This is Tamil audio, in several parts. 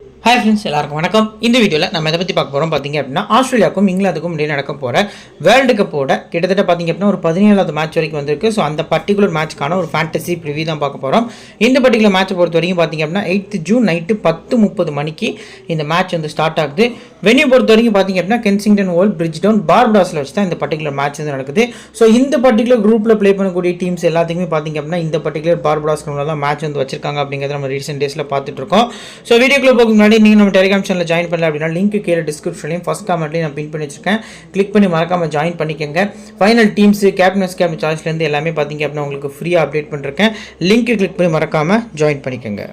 ஹாய் ஃப்ரெண்ட்ஸ், எல்லாருக்கும் வணக்கம். இந்த வீடியோவில் நம்ம இதை பற்றி பார்க்க போகிறோம். பார்த்தீங்க அப்படின்னா ஆஸ்திரேலியாவுக்கும் இங்கிலாந்துக்கும் இடையே நடக்க போகிற வேர்ல்டு கப்போட கிட்டத்தட்ட பார்த்தீங்க அப்படின்னா ஒரு 17வது மேட்ச் வரைக்கும் வந்திருக்கு. ஸோ அந்த பர்டிகுலர் மேட்ச்க்கான ஒரு ஃபேண்டசி ப்ரிவியூ தான் பார்க்க போகிறோம். இந்த பர்டிகுலர் மேட்சை பொறுத்த வரைக்கும் பார்த்தீங்க அப்படின்னா 8th ஜூன் நைட்டு 10:30 மணிக்கு இந்த மேட்ச் வந்து ஸ்டார்ட் ஆகுது. வென்யூ பொறுத்த வரைக்கும் பார்த்தீங்க அப்படின்னா கென்சிங்டன் ஓவல் பிரிட்ஜ்டவுன் பார்படாஸில் வச்சு தான் இந்த பர்டிகுலர் மேட்ச் வந்து நடக்குது. ஸோ இந்த பர்டிகுலர் குரூப்பில் ப்ளே பண்ணக்கூடிய டீம்ஸ் எல்லாத்துக்குமே பார்த்தீங்க அப்படின்னா இந்த பர்டிகுலர் பார்படாஸ் கிரவுண்டில் தான் மேட்ச் வந்து வச்சிருக்காங்க அப்படிங்கிறத நம்ம ரீசெண்ட் டேஸில் பார்த்துட்டு இருக்கோம். ஸோ வீடியோக்குள்ள போக முன்னாடி நீங்கள் நம்ம டெலிகிராம் சேனலில் ஜாயின் பண்ணல அப்படின்னா லிங்க் கீழே டிஸ்கிரிப்ஷன்லையும் ஃபர்ஸ்ட் கமெண்ட்லையும் நான் பின் பண்ணி வச்சிருக்கேன். கிளிக் பண்ணி மறக்காமல் ஜாயின் பண்ணிக்கோங்க. ஃபைனல் டீம்ஸ் கேப்டன்ஸ் சாய்ஸ்லேருந்து எல்லாமே பார்த்தீங்க அப்படின்னா உங்களுக்கு ஃப்ரீயாக அப்டேட் பண்ணிருக்கேன். லிங்க் கிளிக் பண்ணி மறக்காமல் ஜாயின் பண்ணிக்கோங்க.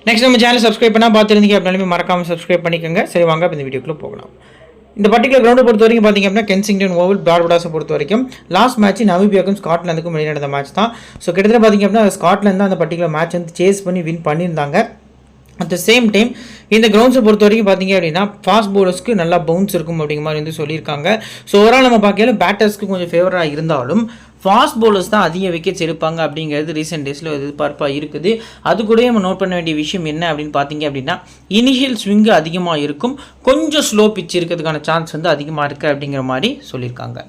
நெக்ஸ்ட் நம்ம சேனல் சப்ஸ்கிரைப் பண்ணால் பார்த்துருந்தீங்க அப்படின்னாலுமே மறக்காமல் சப்ஸ்கிரைப் பண்ணிக்கோங்க. சரி, வாங்க இந்த வீடியோக்குள்ளே போகலாம். இந்த பர்டிகுலர் கிரவுண்டை பொறுத்த வரைக்கும் பார்த்தீங்க அப்படின்னா கென்சிங்டன் ஓவல் பார்படாஸை பொறுத்த வரைக்கும் லாஸ்ட் மேட்ச் நமீபியாவுக்கும் ஸ்காட்லாந்துக்கும் இடையே நடந்த மேட்ச் தான். ஸோ கிட்டத்தட்ட பார்த்தீங்க அப்படின்னா ஸ்காட்லாந்து தான் அந்த பர்டிகுலர் மேட்ச் வந்து சேஸ் பண்ணி வின் பண்ணியிருந்தாங்க. அட் த சேம் டைம் இந்த கிரவுண்ட்ஸை பொறுத்த வரைக்கும் பார்த்தீங்க அப்படின்னா ஃபாஸ்ட் பவுலர்ஸ்க்கு நல்லா பவுன்ஸ் இருக்கும் அப்படிங்கிற மாதிரி வந்து சொல்லியிருக்காங்க. ஸோ ஓவரால் நம்ம பார்க்கல பேட்டர்ஸ்க்கு கொஞ்சம் ஃபேவராக இருந்தாலும் ஃபாஸ்ட் பவுலர்ஸ் தான் அதிக விக்கெட்ஸ் எடுப்பாங்க அப்படிங்கிறது ரீசெண்ட் டேஸில் எதிர்பார்ப்பாக இருக்குது. அது கூட நம்ம நோட் பண்ண வேண்டிய விஷயம் என்ன அப்படின்னு பார்த்தீங்க அப்படின்னா இனிஷியல் ஸ்விங்கு அதிகமாக இருக்கும், கொஞ்சம் ஸ்லோ பிச் இருக்கிறதுக்கான சான்ஸ் வந்து அதிகமாக இருக்குது அப்படிங்கிற மாதிரி சொல்லியிருக்காங்க.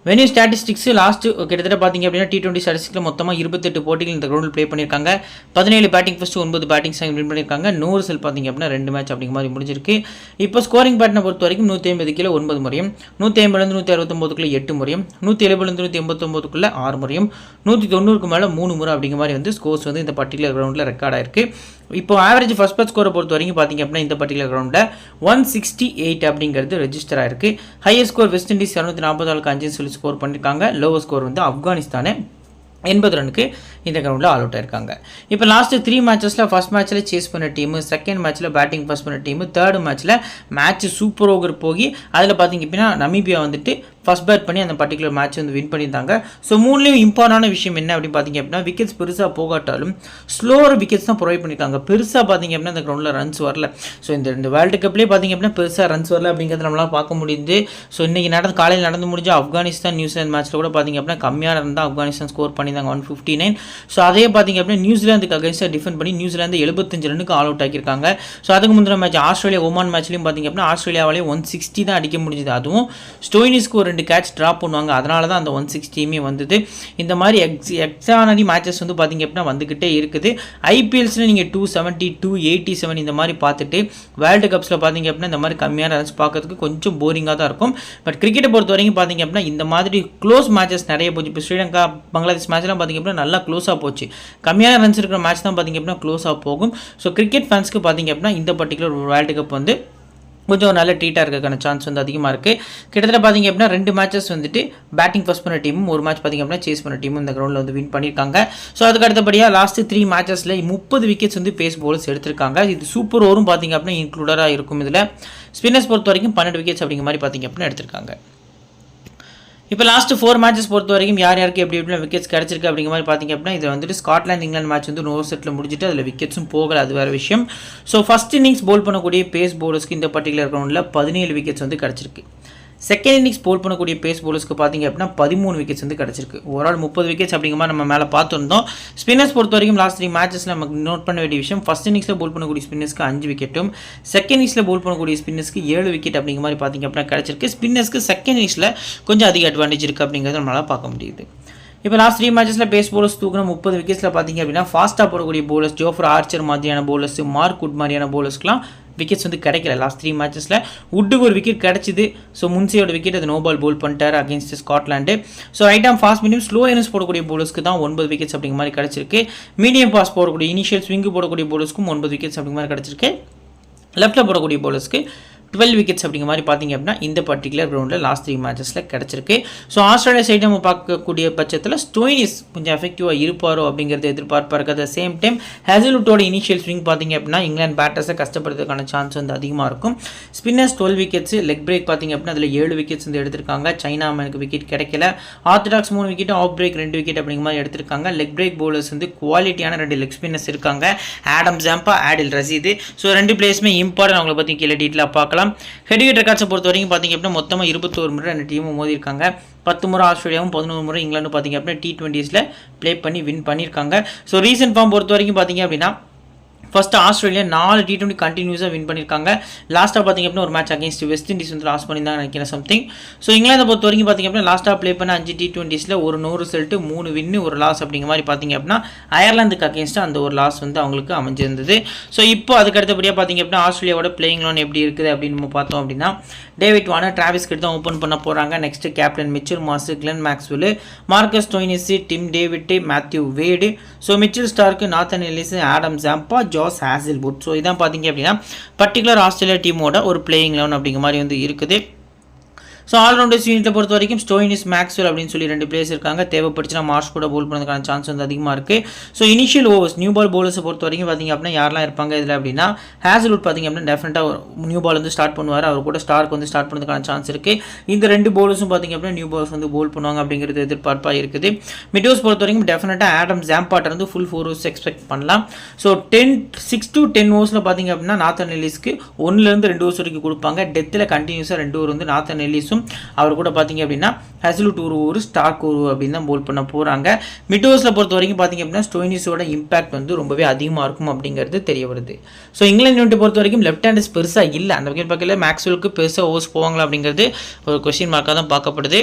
வென்யூ ஸ்டாட்டிஸ்டிக்ஸ் லாஸ்ட்டு கிட்டத்தட்ட பார்த்தீங்க அப்படின்னா T20 ஸ்டாட்டிஸ்டிக்ஸில் மொத்தமாக 28 போட்டிகள் இந்த கிரவுண்டில் ப்ளே பண்ணியிருக்காங்க. 17 பேட்டிங் ஃபஸ்ட்டு 9 பேட்டிங் சைன் வின் பண்ணியிருக்காங்க. 100 செல் பார்த்தீங்க அப்படின்னா 2 மேட்ச் அப்படிங்கிற மாதிரி முடிஞ்சிருக்கு. இப்போ ஸ்கோரிங் பேட்டனை பொறுத்த வரைக்கும் 150 கீழே 9 முறையும், 150 169 8 முறையும், 170 189 6 முறையும், 190 மேலே 3 முறை அப்படிங்கிற மாதிரி வந்து ஸ்கோர்ஸ் வந்து இந்த பர்டிகுலர் கிரவுண்டில் ரெக்கார்ட் ஆயிருக்கு. இப்போ ஆவரேஜ் ஃபர்ஸ்ட் பேட்ச் ஸ்கோரை பொறுத்த வரைக்கும் பார்த்தீங்க அப்படின்னா இந்த பர்டிகுலர் கிரவுண்டில் 168 அப்படிங்கிறது ரெஜிஸ்டர் ஆயிருக்கு. ஹையர் ஸ்கோர் வெஸ்ட் இண்டீஸ் 244 சொல்லி ஸ்கோர் பண்ணியிருக்காங்க. லோவர் ஸ்கோர் வந்து ஆப்கானிஸ்தானே 80 ரனுக்கு இந்த கிரவுண்டில் ஆல் அவுட் ஆயிருக்காங்க. இப்போ லாஸ்ட்டு 3 மேட்சஸில் ஃபஸ்ட் மேட்ச்சில் சேஸ் பண்ண டீமு, செகண்ட் மேட்ச்சில் பேட்டிங் ஃபர்ஸ்ட் பண்ண டீமு, தேர்ட் மேட்ச்சில் மேட்ச் சூப்பர் ஓவர் போய் அதில் பார்த்தீங்க அப்படின்னா நமீபியா வந்துட்டு ஃபஸ்ட் பேட் பண்ணி அந்த பர்டிகுலர் மேட்ச் வந்து வின் பண்ணியிருந்தாங்க. ஸோ மூணுலேயும் இம்பார்ட்டான விஷயம் என்ன அப்படின்னு பார்த்தீங்க அப்படின்னா விக்கெட்ஸ் பெருசாக போகாட்டாலும் ஸ்லோவர் விக்கெட்ஸ் தான் ப்ரொவைட் பண்ணியிருக்காங்க. பெருசாக பார்த்தீங்க அப்படின்னா இந்த கிரவுண்டில் ரன்ஸ் வரல. ஸோ இந்த வேர்ல்டு கப்லேயே பார்த்தீங்க அப்படின்னா பெருசாக ரன்ஸ் வரல அப்படிங்கிறது நம்மளால் பார்க்க முடியுது. ஸோ இன்றைக்கி காலையில் நடந்து முடிஞ்ச ஆப்கானிஸ்தான் நியூசிலாந்து மேட்ச்சில் கூட பார்த்தீங்க அப்படின்னா கம்மியான ரன் தான் ஆப்கானிஸ்தான் ஸ்கோர் பண்ணியிருந்தாங்க 159. ஸோ அதே பார்த்தீங்க அப்படின்னா நியூசிலாந்துக்கு அகைன்ஸ்டாக டிஃபெண்ட் பண்ணி நியூசிலாந்து 75 ரனுக்கு ஆல் அவுட் ஆக்கியிருக்காங்க. ஸோ அதுக்கு முந்தின மேட்ச் ஆஸ்திரேலியா ஒமான் மேட்ச்லையும் பார்த்தீங்க அப்படின்னா ஆஸ்திரேலியாவிலேயே 160 தான் அடிக்க முடிஞ்சது. அதுவும் ஸ்டோயினிஸ்க்கு ஒரு 2 கேட்ச் ட்ராப் பண்ணுவாங்க, அதனால தான் அந்த 160மே வந்தது. இந்த மாதிரி எக்ஸானரி மேட்சஸ் வந்து பார்த்தீங்க அப்படின்னா வந்துக்கிட்டே இருக்குது. ஐபிஎல்ஸில் நீங்கள் 270 287 இந்த மாதிரி பார்த்துட்டு வேர்ல்டு கப்ஸில் பார்த்தீங்க அப்படின்னா இந்த மாதிரி கம்மியான ரன்ஸ் பார்க்கறதுக்கு கொஞ்சம் போரிங்காக தான் இருக்கும். பட் கிரிக்கெட்டை பொறுத்த வரைக்கும் பார்த்தீங்க அப்படின்னா இந்த மாதிரி க்ளோஸ் மேட்சஸ் நிறைய போச்சு. இப்போ ஸ்ரீலங்கா பங்களாதேஷ் மேட்ச்லாம் பார்த்தீங்க அப்படின்னா நல்லா க்ளோஸாக போச்சு. கம்மியான ரன்ஸ் இருக்கிற மேட்ச் தான் பார்த்தீங்க அப்படின்னா க்ளோஸாக போகும். ஸோ கிரிக்கெட் ஃபேன்ஸ்க்கு பார்த்தீங்க அப்படின்னா இந்த பர்டிகுலர் வேர்ல்டு கப் வந்து கொஞ்சம் நல்ல ட்ரீட்டாக இருக்கிறதுக்கான சான்ஸ் வந்து அதிகமாக இருக்குது. கிட்டத்தட்ட பார்த்தீங்க அப்படின்னா 2 மேட்சஸ் வந்துட்டு பேட்டிங் ஃபர்ஸ்ட் பண்ண டீமும் ஒரு மேட்ச் பார்த்தீங்க அப்படின்னா சேஸ் பண்ண டீமும் இந்த கிரவுண்டில் வந்து வின் பண்ணியிருக்காங்க. ஸோ அதுக்கு அடுத்தபடியாக லாஸ்ட்டு 3 மேட்சஸில் 30 விக்கெட்ஸ் வந்து பேஸ் பவுலர்ஸ் எடுத்திருக்காங்க. இது சூப்பர் ஓவரும் பார்த்தீங்க அப்படின்னா இன்க்ளூடராக இருக்கும். இதில் ஸ்பின்னர்ஸ் பொறுத்த வரைக்கும் 12 விக்கெட்ஸ் அப்படிங்கிற மாதிரி பார்த்தீங்க அப்படின்னா எடுத்திருக்காங்க. இப்போ லாஸ்ட்டு 4 மேட்சஸ் பொறுத்த வரைக்கும் யாருக்கு எப்படி எப்படின்னா விக்கெட்ஸ் கிடச்சிருக்கு அப்படிங்கிற மாதிரி பார்த்தீங்க அப்படின்னா இதில் வந்துட்டு ஸ்காட்லாந்து இங்கிலாந்து மேட்ச் வந்து 100 செட்டில் முடிஞ்சிட்டு அதில் விக்கெட்ஸும் போகல, அது வேறு விஷயம். ஸோ ஃபஸ்ட் இன்னிங்ஸ் போல் பண்ணக்கூடிய பேஸ் பவுலர்ஸ்க்கு இந்த பர்டிகுலர் கிரவுண்டில் 17 விக்கெட்ஸ் வந்து கிடச்சிருக்கு. செகண்ட் இன்னிங்ஸ் போல் பண்ணக்கூடிய பேஸ் பவுலர்ஸ்க்கு பார்த்தீங்க அப்படின்னா 13 விக்கெட்ஸ் வந்து கிடச்சிருக்கு. ஓவரால் 30 விக்கெட்ஸ் அப்படிங்கிற மாதிரி நம்ம மேலே பார்த்துருந்தோம். ஸ்பின்னர்ஸ் பொறுத்த வரைக்கும் லாஸ்ட் 3 மேட்சஸில் நமக்கு நோட் பண்ண வேண்டிய விஷயம் ஃபஸ்ட் இன்னிங்ஸில் போல் பண்ணக்கூடிய ஸ்பின்னர்ஸ்க்கு 5 விக்கெட்டும், செகண்ட் இன்னிங்ஸில் போல் பண்ணக்கூடிய ஸ்பின்னர்ஸ்க்கு 7 விக்கெட் அப்படிங்கிற மாதிரி பார்த்தீங்க அப்படின்னா கிடச்சிருக்கு. ஸ்பின்னர்ஸ்க்கு செகண்ட் இன்னிங்ஸில் கொஞ்சம் அதிக அட்வான்டேஜ் இருக்குது அப்படிங்கிறத நம்மளால் பார்க்க முடியுது. இப்போ லாஸ்ட் 3 மேட்சஸில் பேஸ் பவுலர்ஸ் தூக்குன 30 விக்கெட்ஸில் பார்த்தீங்க அப்படின்னா ஃபாஸ்ட்டாக போடக்கூடிய பவுலர்ஸ் ஜோஃப்ரா ஆர்ச்சர் மாதிரியான பவுலர்ஸ், மார்க் வுட் மாதிரியான பவுலர்ஸ்க்குலாம் விக்கெட்ஸ் வந்து கிடைக்கல. லாஸ்ட் 3 மேட்சஸில் வுட்டுக்கு ஒரு விக்கெட் கிடச்சிது. ஸோ முன்சியோட விக்கெட் அது நோபால் போல் பண்ணிட்டார் அகேன்ஸ்ட் ஸ்காட்லாண்டு. ஸோ ரைட் ஆம் ஃபாஸ்ட் மீடியம் ஸ்லோ இன்னிங்ஸ் போடக்கூடிய பவுலர்ஸ்க்கு தான் 9 விக்கெட்ஸ் அப்படிங்கிற மாதிரி கிடச்சிருக்கு. மீடியம் பாஸ் போடக்கூடிய இனிஷியல் ஸ்விங்கு போடக்கூடிய பவுலர்ஸ்க்கும் 9 விக்கெட்ஸ் அப்படிங்கிற மாதிரி கிடச்சிருக்கு. லெஃப்ட்டில் போடக்கூடிய பவுலர்ஸ்க்கு 12 விக்கெட்ஸ் அப்படிங்கிற மாதிரி பார்த்தீங்க அப்படின்னா இந்த பர்டிகுலர் கிரவுண்டில் லாஸ்ட் 3 மேட்சஸில் கிடச்சிருக்கு. ஸோ ஆஸ்திரேலியா சைடு நம்ம பார்க்கக்கூடிய பட்சத்தில் ஸ்டோயினிஸ் கொஞ்சம் எஃபெக்டிவாக இருப்பாரோ அப்படிங்கிறது எதிர்பார்ப்பாக இருக்குது. அட் சேம் டைம் ஹேசல்வுட்டோட இனிஷியல் ஸ்விங் பார்த்தீங்க அப்படின்னா இங்கிலாந்து பேட்டர்ஸை கஷ்டப்படுறதுக்கான சான்ஸ் வந்து அதிகமாக இருக்கும். ஸ்பின்னர்ஸ் 12 விக்கெட்ஸ், லெக் பிரேக் பார்த்தீங்க அப்படின்னா அதில் 7 விக்கெட்ஸ் வந்து எடுத்திருக்காங்க. சைனாமனுக்கு விக்கெட் கிடைக்கல. Orthodox 3 wicket, off break 2 wicket அப்படிங்கிற மாதிரி எடுத்திருக்காங்க. லெக் பிரேக் பவுலர்ஸ் வந்து குவாலிட்டியான 2 லெக் ஸ்பின்னர்ஸ் இருக்காங்க, Adam Zampa, Adil Rashid. So 2 பிளேயர்ஸுமே important, அவங்களை பற்றி கீழே டீட்டெயிலாக பார்க்கலாம். ஹெட்விகெட் ரெக்கார்ட்ஸை பொறுத்த வரைக்கும் பார்த்தீங்க அப்படின்னா மொத்தமாக 21 முறை 2 டீமும் மோதி இருக்காங்க. 10 முறை ஆஸ்திரேலியாவும் 11 முறை இங்கிலாந்து பார்த்தீங்க அப்படின்னா T20ஸில் ப்ளே பண்ணி வின் பண்ணியிருக்காங்க. ஸோ ரீசன்ட் ஃபார்ம் பொறுத்த வரைக்கும் பார்த்தீங்க அப்படின்னா ஃபர்ஸ்ட் ஆஸ்திரேலியா 4 T20 கண்டினியூஸாக வின் பண்ணியிருக்காங்க. லாஸ்ட்டாக பார்த்திங்க அப்படின்னா ஒரு மேட்ச் அகேன்ஸ்ட் வெஸ்ட் இண்டீஸ் வந்து லாஸ் பண்ணியிருந்தாங்க நினைக்கிறேன் சம்திங். ஸோ இங்கிலாந்தை பொறுத்த வரைக்கும் பார்த்திங்க அப்படின்னா லாஸ்ட்டாக ப்ளே பண்ண 5 T20ஸில் ஒரு 100 ரிசல்ட்டு 3 வின்னு ஒரு லாஸ் அப்படிங்கிற மாதிரி பார்த்திங்க அப்படின்னா அயர்லாந்துக்கு அகேன்ஸ்டாக அந்த ஒரு லாஸ் வந்து அவங்களுக்கு அமைஞ்சிருந்தது. ஸோ இப்போ அதுக்கு அடுத்தபடியாக பார்த்திங்க அப்படின்னா ஆஸ்திரேலியாவோட பிளேயிங் லோன் எப்படி இருக்குது அப்படின்னு நம்ம பார்த்தோம் அப்படின்னா டேவிட் வார்னர், டிராவிஸ் ஹெட் தான் ஓப்பன் பண்ண போகிறாங்க. Next captain Mitchell Marsh, Glenn Maxwell, Marcus Stoinis, Tim David, Matthew Wade, so Mitchell Starc, Nathan Ellis, Adam Zampa, Josh Hazlewood. So இதான் பார்த்தீங்க அப்படின்னா பர்டிகுலர் ஆஸ்திரேலியா டீமோட ஒரு பிளேயிங் லெவன் அப்படிங்கிற மாதிரி வந்து இருக்குது. ஸோ ஆல்ரவுண்டர்ஸ் யூனிட்டை பொறுத்த வரைக்கும் ஸ்டோய்னிஸ், மேக்ஸ்வெல் அப்படின்னு சொல்லி 2 பிளேயர்ஸ் இருக்காங்க. தேவைப்பட்டுச்சுன்னா மார்ஷ் கூட போல் பண்ணுறதுக்கான சான்ஸ் வந்து அதிகமாக இருக்குது. So initial overs new ball பவுலர்ஸை பொறுத்த வரைக்கும் பார்த்திங்க அப்படின்னா யாரெல்லாம் இருப்பாங்க இதில் அப்படின்னா ஹேசல்வுட் பார்த்திங்க அப்படின்னா டெஃபினட்டாக நியூ பால் வந்து ஸ்டார்ட் பண்ணுவார். அவர் கூட ஸ்டார்க் வந்து ஸ்டார்ட் பண்ணுறதுக்கான சான்ஸ் இருக்குது. இந்த 2 பவுலர்ஸும் பார்த்திங்க அப்படின்னா நியூ பால்ஸ் வந்து போல் பண்ணுவாங்க அப்படிங்கிறது எதிர்பார்ப்பாக இருக்குது. மிட்-ஓவர்ஸ் பொறுத்த வரைக்கும் டெஃபினட்டாக ஆடம் ஜாம்பாட்டை வந்து ஃபுல் 4 ஓவர்ஸ் எக்ஸ்பெக்ட் பண்ணலாம். ஸோ 6 to 10 ஓவர்ஸில் பார்த்திங்க அப்படின்னா நாத்தன் எல்லிஸ்க்கு 1 to 2 ஓவர்ஸ் வரைக்கும் கொடுப்பாங்க. டெத்தில் கண்டினியூஸாக 2 ஓவர் வந்து நாத்தன் எல்லிஸும் அவர் கூட பார்த்திங்க அப்படின்னா ஹேசல்வுட் ஒரு ஸ்டார்க் அப்படின்னு தான் போல் பண்ண போகிறாங்க. மிட் ஓவர்ஸில் பொறுத்த வரைக்கும் பார்த்திங்க அப்படின்னா ஸ்டோய்னிஸோட இம்பாக்ட் வந்து ரொம்பவே அதிகமாக இருக்கும் அப்படிங்கிறது தெரிய வருது. ஸோ இங்கிலாந்து யூனிட்டை பொறுத்த வரைக்கும் லெஃப்ட் ஹேண்டர்ஸ் பெருசாக இல்லை. அந்த வகையில் பார்க்கல மேக்ஸ்வெலுக்கு பெருசாக ஓவர்ஸ் போவாங்களா அப்படிங்கிறது ஒரு கொஸ்டின் மார்க்காக தான் பார்க்கப்படுது.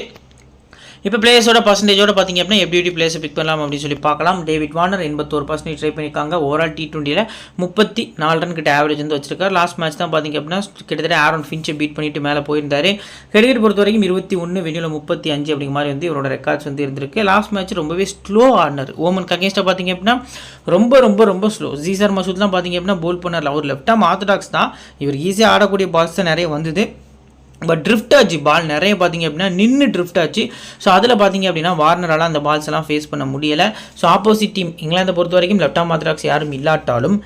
இப்போ பிளேயர்ஸோட பர்சன்டேஜோட பார்த்திங்க அப்படின்னா எப்படி பிளேயர்ஸை பிக் பண்ணலாம் அப்படின்னு சொல்லி பார்க்கலாம். டேவிட் வார்னர் 81% ட்ரை பண்ணியிருக்காங்க. ஓவரால் T20யில் 34 ரன் கிட்ட ஆவரேஜ் வந்து வச்சிருக்காரு. லாஸ்ட் மேட்ச் தான் பார்த்திங்க அப்படின்னா கிட்டத்தட்ட ஆரோன் ஃபின்ச்சை பீட் பண்ணிட்டு மேலே போயிருந்தார். கிரிக்கெட் பொறுத்த வரைக்கும் 21, வெனியூவில் 35 அப்படிங்கிற மாதிரி வந்து இவரோட ரெக்கார்ட்ஸ் வந்து இருந்திருக்கு. லாஸ்ட் மேட்ச் ரொம்பவே ஸ்லோ ஆடினார். ஓமனுக்கு அகேன்ஸ்டாக பார்த்திங்க அப்படின்னா ரொம்ப ரொம்ப ரொம்ப ஸ்லோ. ஜீசர் மசூத்லாம் பார்த்திங்க அப்படின்னா போல் பண்ணார். அவர் லெஃப்ட் ஆம் ஆர்த்தடாக்ஸ் தான். இவர் ஈஸியாக ஆடக்கூடிய பால்ஸ் தான் நிறைய வந்தது. பட் ட்ரிஃப்ட் ஆச்சு பால் நிறைய பார்த்திங்க அப்படின்னா நின்று ட்ரிஃப்ட் ஆச்சு. ஸோ அதில் பார்த்திங்க அப்படின்னா வார்னரால் அந்த பால்ஸ் எல்லாம் ஃபேஸ் பண்ண முடியலை. ஸோ ஆப்போசிட் டீம் இங்கிலாந்தை பொறுத்த வரைக்கும் லெஃப்ட் ஆம் ஆர்த்தடாக்ஸ் யாரும் இல்லாட்டாலும்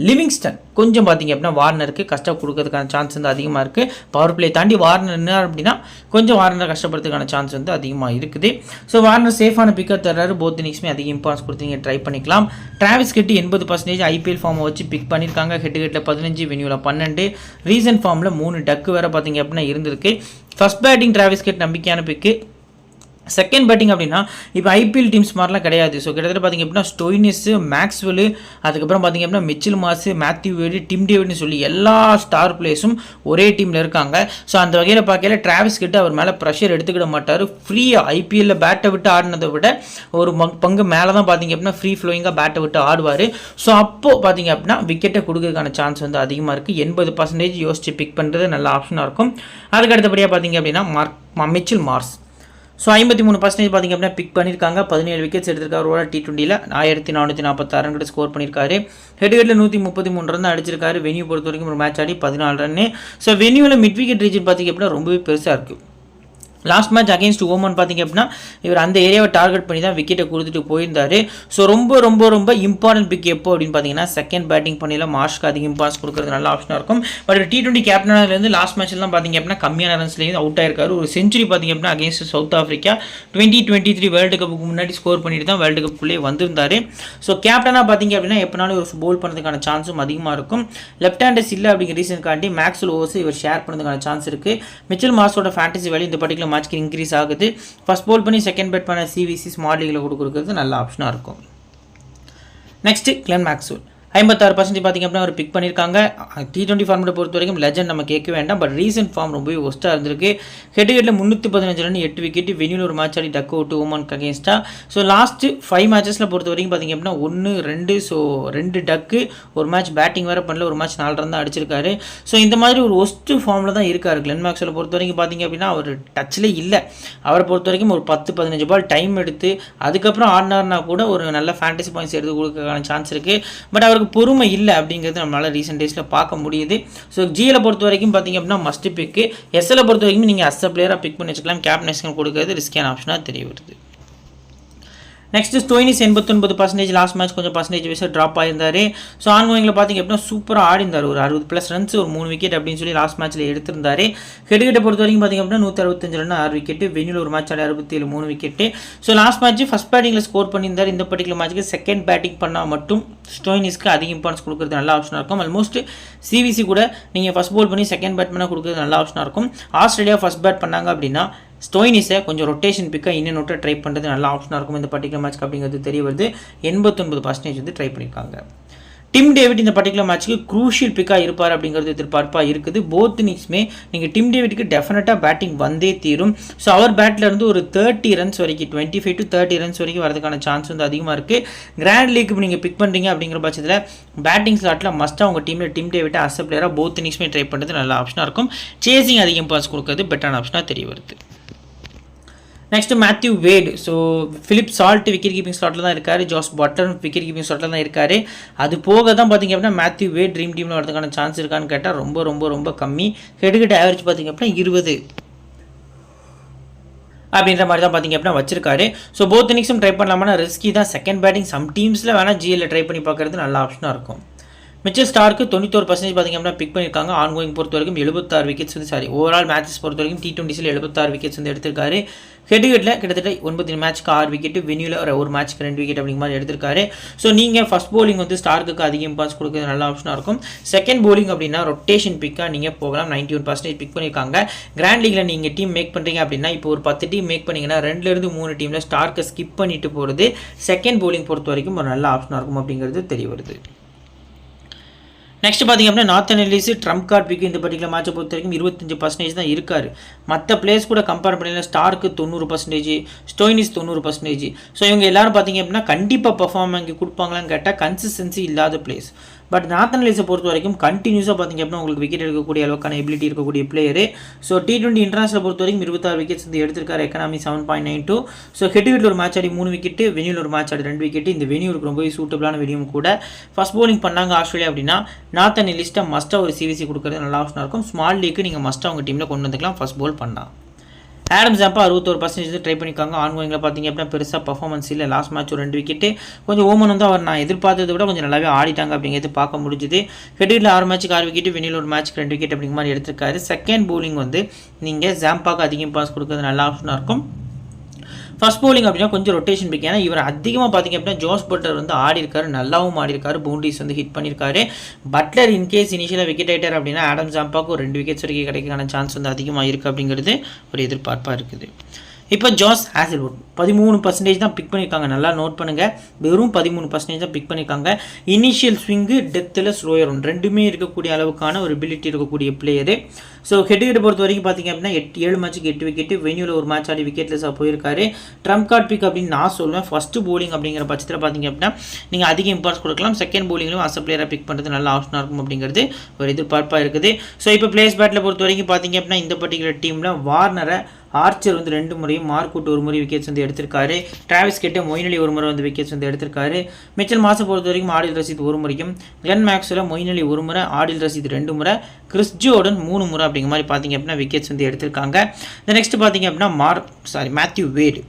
லிவிங்ஸ்டன் கொஞ்சம் பார்த்திங்க அப்படின்னா வார்னருக்கு கஷ்டம் கொடுக்கறதுக்கான சான்ஸ் வந்து அதிகமாக இருக்குது. பவர் பிளே தாண்டி வார்னர் என்ன அப்படின்னா கொஞ்சம் வார்னர் கஷ்டப்படுறதுக்கான சான்ஸ் வந்து அதிகமாக இருக்குது. ஸோ வார்னர் சேஃபான பிக்கப் தர்றாரு. போத் இன்னிங்ஸுமே அதிக இம்பார்ட்டன்ஸ் கொடுத்து நீங்கள் ட்ரை பண்ணிக்கலாம். டிராவிஸ் ஹெட் 80% IPL ஃபார்மை வச்சு பிக் பண்ணியிருக்காங்க. ஹெட்டில் 15, வெனியூவில் 12, ரீசன்ட் ஃபார்மில் 3 டக்கு வேறு பார்த்திங்க அப்படின்னா இருந்திருக்கு. ஃபர்ஸ்ட் பேட்டிங் டிராவிஸ் ஹெட் நம்பிக்கையான பிக்கு. செகண்ட் பேட்டிங் அப்படின்னா இப்போ ஐபிஎல் டீம்ஸ் மாதிரிலாம் கிடையாது. ஸோ கிட்டத்தட்ட பார்த்திங்க அப்படின்னா ஸ்டோய்னிஸ், மேக்ஸ்வெல், அதுக்கப்புறம் பார்த்திங்க அப்படின்னா மிச்சல் மார்ஷ், மேத்யூ வேடு, டிம் டேவிட்னு சொல்லி எல்லா ஸ்டார் பிளேயர்ஸும் ஒரே டீமில் இருக்காங்க. ஸோ அந்த வகையில் பார்க்கல டிராவிஸ் கிட்ட அவர் மேலே ப்ரெஷர் எடுத்துக்கிட மாட்டார். ஃப்ரீயாக ஐபிஎல்லில் பேட்டை விட்டு ஆடினதை விட ஒரு பங்கு மேலே தான் பார்த்திங்க அப்படின்னா ஃப்ரீ ஃப்ளோயிங்காக பேட்டை விட்டு ஆடுவார். ஸோ அப்போது பார்த்திங்க அப்படின்னா விக்கெட்டை கொடுக்கறதுக்கான சான்ஸ் வந்து அதிகமாக இருக்குது. 80% யோசிச்சு பிக் பண்ணுறது நல்ல ஆப்ஷனாக இருக்கும். அதுக்கு அடுத்தபடியாக பார்த்திங்க அப்படின்னா மிச்சல் மார்ஷ். ஸோ 53% பார்த்திங்க அப்படின்னா பிக் பண்ணியிருக்காங்க. 17 விக்கெட்ஸ் எடுத்திருக்காரு. ஓவரால் T20யில் 1446 ரன் கிட்ட ஸ்கோர் பண்ணியிருக்காரு. ஹெட்ல 133 ரன் அடிச்சிருக்காரு. வெனியூ பொறுத்த வரைக்கும் ஒரு மேட்ச் ஆடி 14 ரன்னு. ஸோ வெனியூவில் மிட் விக்கெட் ரீஜன் பார்த்திங்க அப்படின்னா ரொம்பவே பெருசாக இருக்குது. லாஸ்ட் மேட்ச் அகேன்ஸ்ட் ஓமன் பார்த்திங்க அப்படின்னா இவர் அந்த ஏரியாவை டார்கெட் பண்ணி தான் விக்கெட்டை கொடுத்துட்டு போயிருந்தார். ஸோ ரொம்ப ரொம்ப ரொம்ப இம்பார்ட்டன்ட் பிக் எப்போ அப்படின்னு பார்த்தீங்கன்னா செகண்ட் பேட்டிங் பண்ணியில் மார்ஷ்க்கு அதிக இம்பார்ட்டன்ஸ் கொடுக்குறது நல்ல ஆப்ஷனாக இருக்கும். பட் T20 கேப்டனாலேருந்து லாஸ்ட் மேட்ச்லாம் பார்த்திங்க அப்படின்னா கம்மியான ரன்ஸ்லேருந்து அவுட் ஆயிருக்காரு. ஒரு செஞ்சுரி பார்த்திங்க அப்படின்னா அகேன்ஸ்ட் சவுத் ஆஃப்ரிக்கா 2023 வேர்ல்டு கப்புக்கு முன்னாடி ஸ்கோர் பண்ணிட்டு தான் வேர்ல்டு கப்புக்குள்ளே வந்திருந்தார். ஸோ கேப்டனாக பார்த்திங்க அப்படின்னா எப்போனாலும் ஒரு போல் பண்ணுறதுக்கான சான்ஸும் அதிகமாக இருக்கும். லெஃப்ட் ஹேண்டர்ஸ் இல்லை அப்படிங்கிற ரீசன் காட்டி மேக்ஸ்வெல் ஓவர்ஸ் இவர் ஷேர் பண்ணுறதுக்கான சான்ஸ் இருக்குது. மிச்சல் மார்ஷோட ஃபேண்டசி வேல்யூ இந்த பர்டிகுலர் மேட்ச்க்கு இன்க்ரீஸ் ஆகுது. ஃபர்ஸ்ட் போல் பண்ணி செகண்ட் பேட் பண்ண சிவிசி ஸ்மால் லீக்ல கொடுக்குறது நல்ல ஆப்ஷனாக இருக்கும். நெக்ஸ்ட் கிளென் மேக்ஸ்வெல் 56% பார்த்திங்க அப்படின்னா ஒரு பிக் பண்ணியிருக்காங்க. T20 ஃபார்மெட்டை பொறுத்த வரைக்கும் லெஜண்ட் நம்ம கேட்க வேண்டாம். பட் ரீசெண்ட் ஃபார்ம் ரொம்பவே ஒஸ்ட்டாக இருந்திருக்கு. ஹெட்டில் 315 ரன் 8 விக்கெட், வெனியூவில் ஒரு மேட்ச் ஆடி டக் அவுட் ஓமனுக்கு அகேன்ஸ்டாக. ஸோ லாஸ்ட் 5 மேட்சஸில் பொறுத்த வரைக்கும் பார்த்திங்க அப்படின்னா 1, 2, ஸோ 2 டக்கு, ஒரு மேட்ச் பேட்டிங் வேறு பண்ணல, ஒரு மேட்ச் 4 ரன் தான் அடிச்சிருக்காரு. ஸோ இந்த மாதிரி ஒரு ஒஸ்ட்டு ஃபார்மில் தான் இருக்கார். கிளென் மேக்ஸ்வெல் பொறுத்த வரைக்கும் பார்த்திங்க அப்படின்னா அவர் டச்சில் இல்லை. அவரை பொறுத்த வரைக்கும் ஒரு 10-15 பால் டைம் எடுத்து அதுக்கப்புறம் ஆடினார்னா கூட ஒரு நல்ல ஃபேண்டசி பாயிண்ட்ஸ் எடுத்து கொடுக்கறதுக்கான சான்ஸ் இருக்குது. பட் அவருக்கு பொறுமை இல்லை அப்படிங்கிறது நம்மளால் ரீசெண்ட் டேஸில் பார்க்க முடியுது. ஸோ ஜிஎலை பொறுத்த வரைக்கும் பார்த்திங்க அப்படின்னா மஸ்ட் பிக்கு. எஸ்எல்லை பொறுத்த வரைக்கும் நீங்கள் அஸ் அ பிளேயராக பிக் பண்ணி வச்சுக்கலாம். கேப்டன்ஸ்க்கு கொடுக்குறது ரிஸ்கியான ஆப்ஷனாக தெரிய வருது. நெக்ஸ்ட் ஸ்டோய்னிஸ் 89% லாஸ்ட் மேட்ச் கொஞ்சம் பர்சன்டேஜ் வைஸாக ட்ராப் ஆயிருந்தார். ஸோ ஆன்கோயிங்கில் பார்த்திங்க அப்படின்னா சூப்பராக ஆடிந்தார். ஒரு 60+ ரன்ஸ், ஒரு 3 விக்கெட் அப்படின்னு சொல்லி லாஸ்ட் மேட்ச்சில் எடுத்திருந்தார். ஹெட்கிட்ட பொறுத்த வரைக்கும் பார்த்திங்க அப்படின்னா 165 ரன் 6 விக்கெட், வெனியூவில் ஒரு மேட்ச் ஆடி 67, 3 wicket. So last match first பேட்டிங்கில் ஸ்கோர் பண்ணியிருந்தார். இந்த பர்டிகுலர் மேட்ச்சுக்கு செகண்ட் பேட்டிங் பண்ணால் மட்டும் ஸ்டோய்னிஸ்க்கு அதிக இம்பார்ட்டன்ஸ் கொடுக்குறது நல்ல ஆப்ஷனாக இருக்கும். ஆல்மோஸ்ட் சிவிசி கூட நீங்கள் ஃபஸ்ட் போல் பண்ணி செகண்ட் பேட் பண்ணால் கொடுக்குறது நல்ல ஆப்ஷனாக இருக்கும். ஆஸ்திரேலியா ஃபஸ்ட் பேட் பண்ணாங்க அப்படின்னா ஸ்டோய்னிஸை கொஞ்சம் ரொட்டேஷன் பிக்காக இன்னும் நோட்டை ட்ரை பண்ணுறது நல்ல ஆப்ஷனாக இருக்கும் இந்த பர்டிகுலர் மேட்ச்க்கு அப்படிங்கிறது தெரிய வருது. 89% வந்து ட்ரை பண்ணியிருக்காங்க. டிம் டேவிட் இந்த பர்டிகுலர் மேட்ச்சுக்கு க்ரூஷியல் பிக்காக இருப்பார் அப்படிங்கிறது எதிர்பார்ப்பாக இருக்குது. போத் இன்னிங்ஸுமே நீங்கள் டிம் டேவிட்டுக்கு டெஃபினட்டாக பேட்டிங் வந்தே தீரும். ஸோ அவர் பேட்டில் இருந்து ஒரு 30 ரன்ஸ் வரைக்கும் 25 to 30 ரன்ஸ் வரைக்கும் வரதுக்கான சான்ஸ் வந்து அதிகமாக இருக்குது. கிராண்ட் லீக் நீங்கள் பிக் பண்ணுறீங்க அப்படிங்கிற பட்சத்தில் பேட்டிங் ஸ்லாட்டில் மஸ்ட்டாக உங்கள் டீமில் டிம் டேவிட்டை அஸ் அ பிளேயராக போத் இன்னிங்ஸுமே ட்ரை பண்ணுறது நல்ல ஆப்ஷனாக இருக்கும். சேசிங் அதிக இம்பார்ட்டன்ஸ் கொடுக்குறது பெட்டரான ஆப்ஷனாக தெரிய வருது. Next Matthew Wade. So Philip Salt wicket keeping ஸ்லாட்டில் தான் இருக்கார். ஜாஸ் பட்டர் விக்கெட் கீப்பிங் ஸ்லாட்டில் தான் இருக்கார். அது போக தான் பார்த்திங்க அப்படின்னா மேத்யூ வேட் ட்ரீம் டீமில் வரதுக்கான சான்ஸ் இருக்கான்னு கேட்டால் ரொம்ப ரொம்ப ரொம்ப கம்மி. ஹெட் ஆவரேஜ் பார்த்திங்க அப்படின்னா 20 அப்படின்ற மாதிரி தான் பார்த்திங்க அப்படின்னா வச்சிருக்காரு. ஸோ போத் இன்னிங்ஸும் ட்ரை பண்ணலாமா ரிஸ்கி தான். செகண்ட் பேட்டிங் சம் டீம்ஸில் வேணால் ஜிஎல்ல ட்ரை பண்ணி பார்க்குறது நல்ல ஆப்ஷனாக இருக்கும். மிச்சல் ஸ்டார்க்கு 91% பார்த்திங்க அப்படின்னா பிக் பண்ணியிருக்காங்க. ஆன்கோயிங் பொறுத்த வரைக்கும் 76 விக்கெட்ஸ் வந்து ஓவரால் மேட்சஸ் பொறுத்த வரைக்கும் T20ஸில் 76 விக்கெட்ஸ் வந்து எடுத்திருக்காரு. ஹெட்ல கிட்டத்தட்ட 9 மேட்ச்க்கு 6 விக்கெட், வென்யூவில் ஒரு மேட்ச்க்கு 2 விக்கெட் அப்படிங்கிற மாதிரி எடுத்திருக்காரு. ஸோ நீங்கள் ஃபஸ்ட் போலிங் வந்து ஸ்டார்க்கு அதிக இம்பார்ட்டன்ஸ் கொடுக்குறது நல்ல ஆப்ஷனாக இருக்கும். செகண்ட் போலிங் அப்படின்னா ரொட்டேஷன் பிக்காக நீங்கள் போகலாம். 91% பிக் பண்ணியிருக்காங்க. கிராண்ட் லீகில் நீங்கள் டீம் மேக் பண்ணுறீங்க அப்படின்னா இப்போ ஒரு 10 டீம் மேக் பண்ணிங்கன்னா 2 to 3 டீமில் ஸ்டார்க்கை ஸ்கிப் பண்ணிட்டு போகிறது செகண்ட் போலிங் பொறுத்த வரைக்கும் ஒரு நல்ல ஆப்ஷனாக இருக்கும் அப்படிங்கிறது தெரிய வருது. நெக்ஸ்ட் பார்த்திங்க அப்படின்னா நார்த்தன் எல்லிஸ் ட்ரம்ப் கார்ட் பிக்கு இந்த பர்டிகுலர் மேட்சை பொறுத்த வரைக்கும் 25% தான் இருக்கார். மற்ற பிளேயர்ஸ் கூட கம்பேர் பண்ணல. Stark 90%, Stoinis 90%. ஸோ இவங்க எல்லாரும் பார்த்திங்க அப்படின்னா கண்டிப்பாக பர்ஃபார்மன்ஸ் கொடுப்பாங்களான்னு கேட்டால் கன்சிஸ்டன்சி இல்லாத பிளேஸ். பட் நார்த்தன் எல்லிஸை பொறுத்த வரைக்கும் கண்டினியூஸாக பார்த்திங்க அப்படின்னா உங்களுக்கு விக்கெட் எடுக்கக்கூடிய அளவுக்கான எபிலிட்டி இருக்கக்கூடிய பிளேயரு. ஸோ T20 இன்டர்நேஷனல் பொறுத்த வரைக்கும் 26 விக்கெட்ஸ் வந்து எடுத்திருக்காரு. எக்கனாமி 7.92. ஸோ ஹெட்ல ஒரு மேட்ச் ஆடி 3 விக்கெட், வெனியூவில் ஒரு மேட்ச் ஆடி 2 விக்கெட். இந்த வெனியூருக்கு ரொம்பவே சூட்டபிளான வெனியும் கூட. ஃபர்ஸ்ட் போலிங் பண்ணாங்க ஆஸ்திரேலியா அப்படின்னா நார்த்தன் எல்லிஸ்ட்டை மஸ்ட்டாக ஒரு சிவிசி கொடுக்குறது நல்ல ஆப்ஷனாக இருக்கும். ஸ்மால் லீக்கு நீங்கள் மஸ்ட்டாக உங்கள் டீமில் கொண்டு வந்துக்கலாம் ஃபர்ஸ்ட் போல் பண்ணலாம். ஆடம் ஜாம்பா 61% ட்ரை பண்ணியிருக்காங்க. ஆன்கோயிங்கில் பார்த்திங்க அப்படின்னா பெருசாக பர்ஃபார்மன்ஸ் இல்லை. லாஸ்ட் மேட்ச் ஒரு 2 விக்கெட்டு. கொஞ்சம் ஓமன் வந்து அவர் நான் எதிர்பார்த்ததை விட கொஞ்சம் நல்லாவே ஆடிட்டாங்க அப்படிங்கிறது பார்க்க முடிஞ்சுது. ஹெட்டில் 6 மேட்ச்சுக்கு 6 விக்கெட், வெனியில் ஒரு மேட்ச்க்கு 2 விக்கெட் அப்படிங்கிற மாதிரி எடுத்திருக்காரு. செகண்ட் போலிங் வந்து நீங்கள் ஜாம்பாக்கு அதிக இம்பார்ட்டன்ஸ் கொடுக்குறது நல்ல ஆப்ஷனாக இருக்கும். ஃபர்ஸ்ட் போலிங் அப்படின்னா கொஞ்சம் ரொட்டேஷன் பிக். ஏன்னா இவர் அதிகமாக பார்த்திங்க அப்படின்னா ஜோஸ் பட்லர் வந்து ஆடி இருக்காரு, நல்லாவும் ஆடி இருக்காரு, பவுண்டரிஸ் வந்து ஹிட் பண்ணியிருக்காரு. பட்லர் இன்கேஸ் இனிஷியலாக விக்கெட் ஆகிட்டார் அப்படின்னா ஆடம் ஜாம்பாக்கு ஒரு 2 விக்கெட்ஸ் வரைக்கும் கிடைக்கான சான்ஸ் வந்து அதிகமாக இருக்குது அப்படிங்கிறது ஒரு எதிர்பார்ப்பாக இருக்குது. இப்போ ஜாஸ் ஹேசல்வுட் 13% தான் பிக் பண்ணியிருக்காங்க. நல்லா நோட் பண்ணுங்கள், வெறும் 13% தான் பிக் பண்ணியிருக்காங்க. இனிஷியல் ஸ்விங்கு, டெத்தில் ஸ்லோயர் ஒன் ரெண்டுமே இருக்கக்கூடிய அளவுக்கான ஒரு எபிலிட்டி இருக்கக்கூடிய பிளேயரு. ஸோ ஹெட் பொறுத்த வரைக்கும் பார்த்திங்க அப்படின்னா 7 மேட்ச்சுக்கு 8 விக்கெட், வெனியூவில் ஒரு மேட்ச் ஆடி விக்கெட்லெஸ்ஸாக போயிருக்காரு. ட்ரம்ப் கார்ட் பிக் அப்படின்னு நான் சொல்லுவேன். ஃபஸ்ட்டு போலிங் அப்படிங்கிற பட்சத்தில் பார்த்திங்க அப்படின்னா நீங்கள் அதிக இம்பார்ட்டன்ஸ் கொடுக்கலாம். செகண்ட் போலிங்லையும் அஸ் பிளேயராக பிக் பண்ணுறது நல்ல ஆப்ஷனாக இருக்கும் அப்படிங்கிறது ஒரு எதிர்பார்ப்பாக இருக்குது. ஸோ இப்போ பிளேஸ் பேட்டில் பொறுத்த வரைக்கும் பார்த்திங்க அப்படின்னா இந்த பர்டிகுலர் டீமில் வார்னரை, ஆர்ச்சர் வந்து 2 முறையும், மார்க்குட் ஒரு முறை விக்கெட்ஸ் வந்து எடுத்திருக்காரு. டிராவிஸ் கெட்ட, மொயின் அலி ஒரு முறை வந்து விக்கெட்ஸ் வந்து எடுத்திருக்காரு. மிச்சல் மாஸை பொறுத்த வரைக்கும் ஆடில் ரசீத் 1 முறையும், கிளென் மேக்ஸ்வெல், மொயின் அலி 1 முறை, ஆடில் ரசீத் 2 முறை, கிறிஸ் ஜோர்டன் 3 முறை அப்படிங்கிற மாதிரி பார்த்திங்க அப்படின்னா விக்கெட்ஸ் வந்து எடுத்திருக்காங்க. நெக்ஸ்ட் பார்த்திங்க அப்படின்னா மேத்யூ வேட்.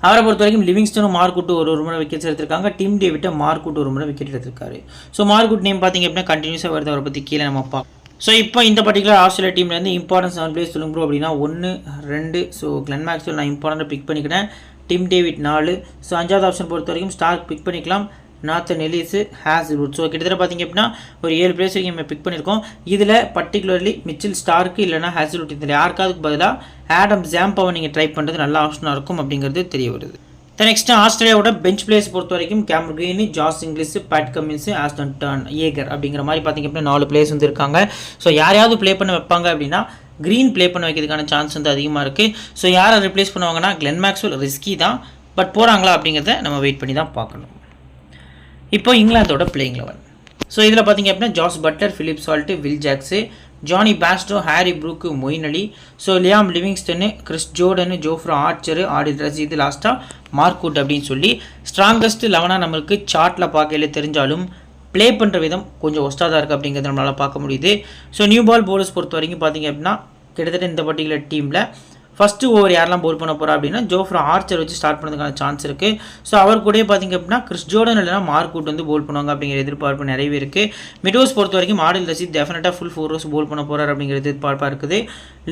அவரை பொறுத்த வரைக்கும் லிவிங்ஸ்டனும் மார்க்குட் ஒரு முறை விக்கெட்ஸ் எடுத்திருக்காங்க. டிம் டேவிட்டை மார்க்குட் ஒரு முறை விக்கெட் எடுத்திருக்காரு. ஸோ மார்க்குட் நேம் பார்த்திங்க அப்படின்னா கண்டினியூஸாக வருது. அவரை பற்றி கீழே நம்ம பார்ப்போம். ஸோ இப்போ இந்த பர்டிகுலர் ஆஸ்திரேலியா டீம்லேருந்து இம்பார்ட்டன்ஸ் 7 பிளேஸ் சொல்லுங்க ப்ரோ அப்படின்னா 1, 2. ஸோ கிளென் மேக்ஸ்வெல் நான் இம்பார்ட்டண்ட்டாக பிக் பண்ணிக்கிறேன். Tim David 4. ஸோ 5வது ஆப்ஷன் பொறுத்த வரைக்கும் ஸ்டார்க் பிக் பண்ணிக்கலாம். Nathan Ellis, Hazlewood. ஸோ கிட்டத்தட்ட பார்த்திங்க அப்படின்னா ஒரு 7 பிளேஸ் வரைக்கும் நம்ம பிக் பண்ணியிருக்கோம். இதில் பர்டிகுலர்லி மிச்சில் ஸ்டார்க்கு இல்லைனா ஹேசல்வுட் இதில் யாருக்காவது பதிலாக ஆடம் ஜாம்பாவை நீங்கள் ட்ரை பண்ணுறது நல்ல ஆப்ஷனாக இருக்கும் அப்படிங்கிறது தெரிய வருது. நெக்ஸ்ட் ஆஸ்திரேலியாவோட பெஞ்ச் பிளேஸ் பொறுத்த வரைக்கும் Cameron Green, Josh Inglis, Pat Cummins, Ashton Turner, Agar அப்படிங்கிற மாதிரி பார்த்திங்க அப்படின்னா 4 பிளேஸ் வந்து இருக்காங்க. ஸோ யாரையாவது ப்ளே பண்ண வைப்பாங்க அப்படின்னா க்ரீன் ப்ளே பண்ண வைக்கிறதுக்கான சான்ஸ் வந்து அதிகமாக இருக்குது. ஸோ யாரை ரிப்ளேஸ் பண்ணுவாங்கன்னா கிளென் மேக்ஸ்வெல் ரிஸ்கி தான், பட் போகிறாங்களா அப்படிங்கிறத நம்ம வெயிட் பண்ணி தான் பார்க்கணும். இப்போ இங்கிலாந்தோட பிளேயிங் 11. ஸோ இதில் பார்த்திங்க அப்படின்னா Jos Buttler, Phil Salt, Will Jacks, Jonny Bairstow, Harry Brook, Moeen Ali, so Liam Livingstone, Chris Jordan, Jofra Archer, Adil Rashid, லாஸ்ட்டாக மார்க்குட் அப்படின்னு சொல்லி ஸ்ட்ராங்கஸ்ட் 11 நம்மளுக்கு சார்ட்டில் பார்க்கல தெரிஞ்சாலும் ப்ளே பண்ணுற விதம் கொஞ்சம் ஒஸ்ட்டாக தான் இருக்குது அப்படிங்கிறத நம்மளால் பார்க்க முடியுது. ஸோ நியூ பால் போலர்ஸ் பொறுத்த வரைக்கும் பார்த்திங்க அப்படின்னா கிட்டத்தட்ட இந்த பர்டிகுலர் டீமில் ஃபஸ்ட்டு ஓவர் யாரெல்லாம் போல் பண்ண போகிறா அப்படின்னா ஜோஃப்ரா ஆர்ச்சர் வச்சு ஸ்டார்ட் பண்ணுறதுக்கான சான்ஸ் இருக்குது. ஸோ அவர் கூட பார்த்திங்க அப்படின்னா கிறிஸ் ஜோர்டன் இல்லைனா மார்க்குட் வந்து போல் பண்ணுவாங்க அப்படிங்கிற எதிர்பார்ப்பு நிறையவே இருக்குது. மிடோஸ் பொறுத்த வரைக்கும் ஆடில் ரசீத் டெஃபினட்டாக ஃபுல் 4 ஓவர்ஸ் போல் பண்ண போகிறார் அப்படிங்கிற எதிர்பார்ப்பாக இருக்குது.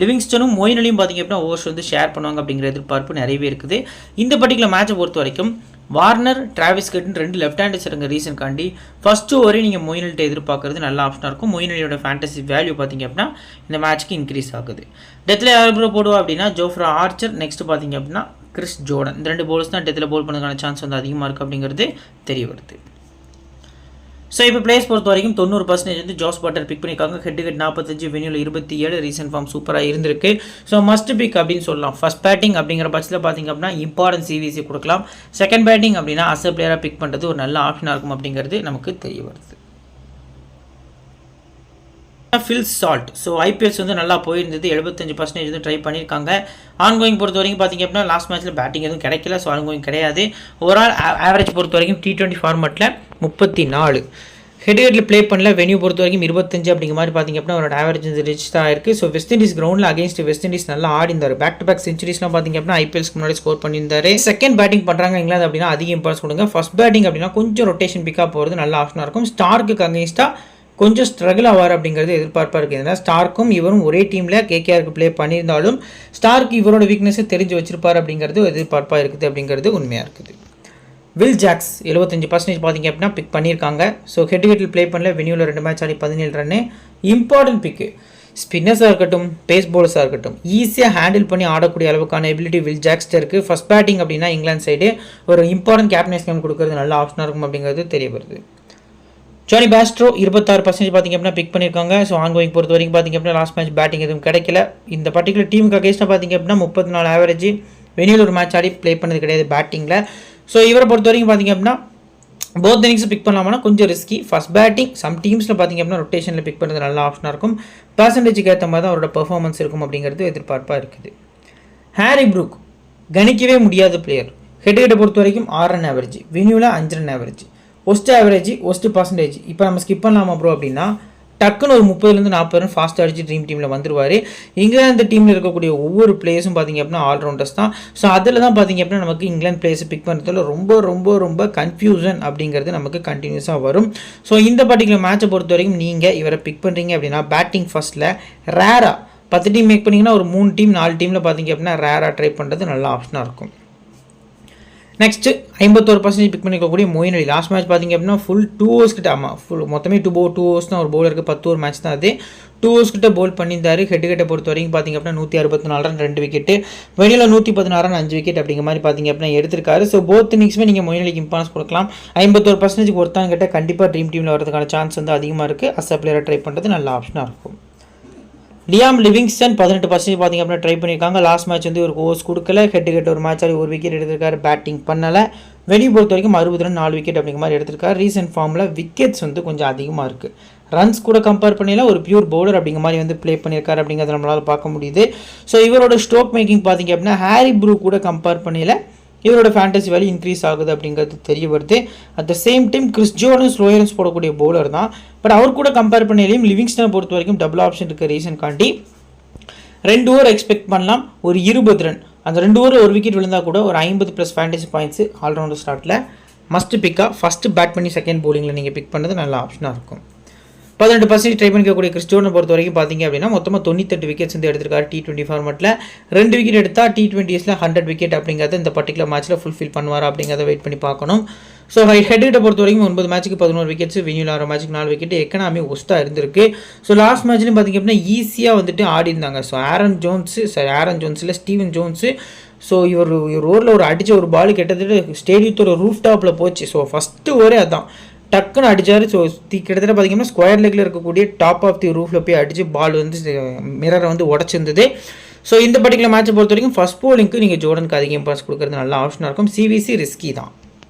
லிவிங்ஸ்டனும் மொயின் அலியும் பார்த்திங்க அப்படின்னா ஓவர்ஸ் வந்து ஷேர் பண்ணுவாங்க அப்படிங்கிற எதிர்பார்ப்பு நிறையவே இருக்குது. இந்த பர்டிகுலர் மேட்சை பொறுத்த வரைக்கும் வார்னர், டிராவிஸ் கெட்டன் 2 லெஃப்ட் ஹேண்டர்ஸ் இருங்க ரீசன் காண்டி ஃபஸ்ட்டு ஓவரே நீங்கள் மொயின் அலிட்ட எதிர்பார்க்குறது நல்ல ஆப்ஷனாக இருக்கும். மொயின் அலியோட ஃபேண்டசி வேல்யூ பார்த்திங்க அப்படின்னா இந்த மேட்ச்க்கு இன்க்ரீஸ் ஆகுது. டெத்தில் யார் போடுவோம் அப்படின்னா ஜோஃப்ரா ஆர்ச்சர், நெக்ஸ்ட் பார்த்திங்க அப்படின்னா கிறிஸ் ஜோர்டன். இந்த 2 போல்ஸ் தான் டெத்தில் போல் பண்ணுறதுக்கான சான்ஸ் வந்து அதிகமாக இருக்குது அப்படிங்கிறது தெரிய வருது. ஸோ இப்போ பிளேஸ் பொறுத்த வரைக்கும் 90% வந்து ஜோஸ் பட்டர் பிக் பண்ணியிருக்காங்க. ஹெட் 45, வெனியூல 27, ரீசன்ட் ஃபார்ம் சூப்பராக இருந்திருக்கு. ஸோ மஸ்ட் பிக் அப்படின்னு சொல்லலாம். ஃபர்ஸ்ட் பேட்டிங் அப்படிங்கிற பட்சத்தில் பார்த்தீங்க அப்படின்னா இம்பார்ட்டன்ட் சிவிசி கொடுக்கலாம். செகண்ட் பேட்டிங் அப்படின்னா அஸ் அ பிளேயராக பிக் பண்ணுறது ஒரு நல்ல ஆப்ஷனாக இருக்கும் அப்படிங்கிறது நமக்கு தெரிய வருது. Phil Salt. ஸோ ஐபிஎஸ் வந்து நல்லா போயிருந்தது. 75% வந்து ட்ரை பண்ணியிருக்காங்க. ஆன்கோயிங் பொறுத்த வரைக்கும் பார்த்தீங்க அப்படின்னா லாஸ்ட் மேட்ச்சில் பேட்டிங் எதுவும் கிடைக்கல. ஸோ ஆன்கோயிங் கிடையாது. ஓவரால் ஆவரேஜ் பொறுத்த வரைக்கும் T20 ஃபார்மெட்டில் 34. ஹெட்ல ப்ளே பண்ணல. வென்யூ பொறுத்த வரைக்கும் 25 அப்படிங்கிற மாதிரி பார்த்தீங்க அப்படின்னா அவரோட ஆவரேஜ் வந்து ரிச் தான் இருக்குது. ஸோ வெஸ்ட் இண்டீஸ் கிரவுண்டில் அகேன்ஸ்ட் வெஸ்ட் இண்டீஸ் நல்லா ஆடிந்தார். பேக் டு பேக் சென்ச்சுரிஸ்லாம் பார்த்தீங்க அப்படின்னா ஐபிஎல்ஸ்க்கு முன்னாடி ஸ்கோர் பண்ணியிருந்தாரு. செகண்ட் பேட்டிங் பண்ணுறாங்க இங்கிலாந்து அப்படின்னா அதிக இம்பார்ட்டன்ஸ் கொடுங்க. ஃபர்ஸ்ட் பேட்டிங் அப்படின்னா கொஞ்சம் ரொட்டேஷன் பிக்காக போகிறது நல்ல ஆப்ஷனாக இருக்கும். ஸ்டார்க்கு அகேன்ஸ்டாக கொஞ்சம் ஸ்ட்ரகிள் ஆவார் அப்படிங்கிறது எதிர்பார்ப்பாக இருக்குது. ஏன்னா ஸ்டார்க்கும் இவரும் ஒரே டீமில் கேகேஆருக்கு ப்ளே பண்ணியிருந்தாலும் ஸ்டார்க்கு இவரோட வீக்னஸை தெரிஞ்சு வச்சிருப்பார் அப்படிங்கிறது எதிர்பார்ப்பாக இருக்குது அப்படிங்கிறது உண்மையாக இருக்குது. வில் ஜாக்ஸ் 75% பார்த்தீங்க அப்படின்னா பிக் பண்ணியிருக்காங்க. ஸோ ஹெட்டில் ப்ளே பண்ணல. வெனியூவில் 2 மேட்ச் ஆடி 17 ரன்னு. இம்பார்ட்டன்ட் பிக்கு. ஸ்பின்னர்ஸாக இருக்கட்டும், பேஸ் பவுலர்ஸாக இருக்கட்டும், ஈஸியாக ஹேண்டில் பண்ணி ஆடக்கூடிய அளவுக்கான எபிலிட்டி வில் ஜாக்ஸ்ட்டு இருக்குது. ஃபர்ஸ்ட் பேட்டிங் அப்படின்னா இங்கிலாந்து சைடு ஒரு இம்பார்ட்டன்ட் கேப்டன்ஸ் கேம் கொடுக்குறது நல்ல ஆப்ஷனாக இருக்கும் அப்படிங்கிறது தெரிய வருது. ஜானி பேஸ்ட்ரோ 26% பார்த்தீங்க அப்படின்னா பிக் பண்ணியிருக்காங்க. ஸோ ஆன்கோயிங் பொறுத்த வரைக்கும் பார்த்தீங்க அப்படின்னா லாஸ்ட் மேட்ச் பேட்டிங் எதுவும் கிடைக்கல. இந்த பர்டிகுலர் டீமுக்கு அகேன்ஸ்டாக பார்த்தீங்க அப்படின்னா 34 ஆவரேஜ். வெனியூவில் ஒரு மேட்ச் ஆடி ப்ளே பண்ணது கிடையாது பேட்டிங்கில். ஸோ இவரை பொறுத்த வரைக்கும் பார்த்தீங்க அப்படின்னா போத் இன்னிங்ஸ் பிக் பண்ணலாம்னா கொஞ்சம் ரிஸ்கி. ஃபர்ஸ்ட் பேட்டிங் சம் டீம்ஸில் பார்த்தீங்க அப்படின்னா ரொட்டேஷனில் பிக் பண்ணுறது நல்ல ஆப்ஷனாக இருக்கும். பர்சன்டேஜுக்கு ஏற்ற மாதிரி தான் அவரோட பெர்ஃபார்மன்ஸ் இருக்கும் அப்படிங்கிறது எதிர்பார்ப்பாக இருக்குது. ஹாரி ப்ரூக் கணிக்கவே முடியாத பிளேயர். ஹெட்டை பொறுத்த வரைக்கும் 6 ரன் ஆவரேஜ், வெனியூவில் 5 run average. Worst average, worst percentage. இப்போ நம்ம ஸ்கிப் பண்ணலாமா ப்ரோ அப்படின்னா டக்குன்னு ஒரு 30-40 ரன் ஃபாஸ்ட் அடிச்சு ட்ரீம் டீமில் வந்துருவார். இங்கிலாந்து டீமில் இருக்கக்கூடிய ஒவ்வொரு பிளேயர்ஸும் பார்த்தீங்க அப்படின்னா ஆல்ரவுண்டர்ஸ் தான். ஸோ அதில் தான் பார்த்தீங்க அப்படின்னா நமக்கு இங்கிலாந்து பிளேயர்ஸை பிக் பண்ணுறதுல ரொம்ப ரொம்ப ரொம்ப கன்ஃபியூஷன் அப்படிங்கிறது நமக்கு கண்டினியூஸாக வரும். ஸோ இந்த பர்டிகுலர் மேட்சை பொறுத்த வரைக்கும் நீங்கள் இவரை பிக் பண்ணுறீங்க அப்படின்னா பேட்டிங் ஃபர்ஸ்ட்டில் ரேராக 10 டீம் மேக் பண்ணிங்கன்னா ஒரு 3 டீம் 4 டீமில் பார்த்தீங்க அப்படின்னா ரேராக ட்ரை பண்ணுறது நல்ல ஆப்ஷனாக இருக்கும். நெக்ஸ்ட் 51% பிக் பண்ணிக்கக்கூடிய மொயின் அலி. லாஸ்ட் மேட்ச் பார்த்தீங்க அப்படின்னா ஃபுல் 2 ஓவர்ஸ் கிட்ட, ஆமாம் ஃபுல் மொத்தமே 2 ஓவர்ஸ் தான் ஒரு பவுலருக்கு 10 ஓவர் மேட்ச் தான் அது. 2 ஓவர்ஸ் கிட்ட பவுல் பண்ணியிருந்தாரு. ஹெட்டை பொறுத்த வரைக்கும் பார்த்தீங்க அப்படின்னா 164 ரன் 2 விக்கெட்டு, வெளியில் 116 ரன் 5 விக்கெட் அப்படிங்கிற மாதிரி பார்த்தீங்க அப்படின்னா எடுத்திருக்காரு. ஸோ போத் இன்னிங்ஸுமே நீங்கள் மொயின் அலிக்கு இம்பார்ட்டன்ஸ் கொடுக்கலாம். 51% ஒருத்தாங்க கிட்ட கண்டிப்பாக ட்ரீம் டீமில் வரதுக்கான சான்ஸ் வந்து அதிகமாக இருக்குது. அஸ் அ பிளேயரை ட்ரை பண்ணுறது நல்ல ஆப்ஷனாக இருக்கும். லியாம் லிவிங்ஸ்டன் 18% பார்த்தீங்க அப்படின்னா ட்ரை பண்ணியிருக்காங்க. லாஸ்ட் மேட்ச் வந்து ஒரு ஓவர்ஸ் கொடுக்கல. ஹெட் ஒரு மேட்ச் ஆடி 1 விக்கெட் எடுத்திருக்காரு. பேட்டிங் பண்ணலை. வெளியே பொறுத்த வரைக்கும் 60 ரன் 4 விக்கெட் அப்படிங்கிற மாதிரி எடுத்திருக்காரு. ரீசெண்ட் ஃபார்மில் விக்கெட்ஸ் வந்து கொஞ்சம் அதிகமாக இருக்குது. ரன்ஸ் கூட கம்பேர் பண்ணல ஒரு பியூர் பவுலர் அப்படிங்கிற மாதிரி வந்து ப்ளே பண்ணியிருக்காரு அப்படிங்கிறத நம்மளால் பார்க்க முடியுது. ஸோ இவரோட ஸ்ட்ரோக் மேக்கிங் பார்த்தீங்க அப்படின்னா ஹாரி ப்ரூக் கூட கம்பேர் பண்ணல இவரோட ஃபேண்டசி வேல்யூ இன்க்ரீஸ் ஆகுது அப்படிங்கிறது தெரிய வருது. At the same time Chris Jordan slow runs போடக்கூடிய பவுலர் தான். பட் அவர் கூட கம்பேர் பண்ணலையும் லிவிங்ஸ்டனை பொறுத்த வரைக்கும் டபுள் ஆப்ஷன் இருக்க ரீசன் காண்டி 2 ஓவர் எக்ஸ்பெக்ட் பண்ணலாம். ஒரு 20 ரன், அந்த 2 ஓவர் ஒரு விக்கெட் விழுந்தால் கூட ஒரு 50+ ஃபேண்டசி பாயிண்ட்ஸ் ஆல்ரவுண்டர் ஸ்டார்ட்டில் மஸ்ட் பிக்காக ஃபஸ்ட்டு பேட் பண்ணி செகண்ட் பவுலிங்கில் நீங்கள் பிக் பண்ணது நல்ல ஆப்ஷனாக இருக்கும். 18% ட்ரை பண்ணிக்கக்கூடிய கிறிஸ் ஜோர்டனை பொறுத்த வரைக்கும் பார்த்தீங்க அப்படின்னா மொத்தமாக 98 விக்கெட்ஸ் வந்து எடுத்திருக்காரு. T20 ஃபார்மெட்டில் 2 விக்கெட் எடுத்தால் T20ஸில் 100 விக்கெட் அப்படிங்கிறத இந்த பர்டிகுலர் மேட்ச்சில் ஃபுல்ஃபில் பண்ணுவார் அப்படிங்கிறத வெயிட் பண்ணி பார்க்கணும். ஸோ ஹெட்டை பொறுத்த வரைக்கும் 9 மேட்ச்சுக்கு 11 விக்கெட்ஸ், வெனியூவில் 6 மேட்ச்சுக்கு 4 விக்கெட். எக்கனாமி ஒஸ்ட்டாக இருந்திருக்கு. ஸோ லாஸ்ட் மேட்ச்லையும் பார்த்தீங்க அப்படின்னா ஈஸியாக வந்துட்டு ஆடி இருந்தாங்க. ஸோ ஆரன் ஜோன்ஸில் ஸ்டீவன் ஜோன்ஸு ஸோ இவர் ஓவரில் ஒரு அடித்த ஒரு பால் கிட்டத்தட்ட ஸ்டேடியத்தோட ரூஃப் டாப்பில் போச்சு. ஸோ ஃபஸ்ட்டு ஓவரே அதான் டக்குன்னு அடித்தார். ஸோ கிட்டத்தட்ட பார்த்தீங்கன்னா ஸ்கொயர் லெக்கில் இருக்கக்கூடிய டாப் ஆஃப் தி ரூஃபில் போய் அடித்து பால் வந்து மிரரை வந்து உடச்சிருந்தது. ஸோ இந்த பர்டிகுலர் மேட்சை பொறுத்த வரைக்கும் ஃபஸ்ட் போலிங்க்கு நீங்கள் ஜோர்டனுக்கு அதிக இம்பார்ட்டன்ஸ் கொடுக்குறது நல்ல ஆப்ஷனாக இருக்கும். சிவிசி ரிஸ்கி தான்.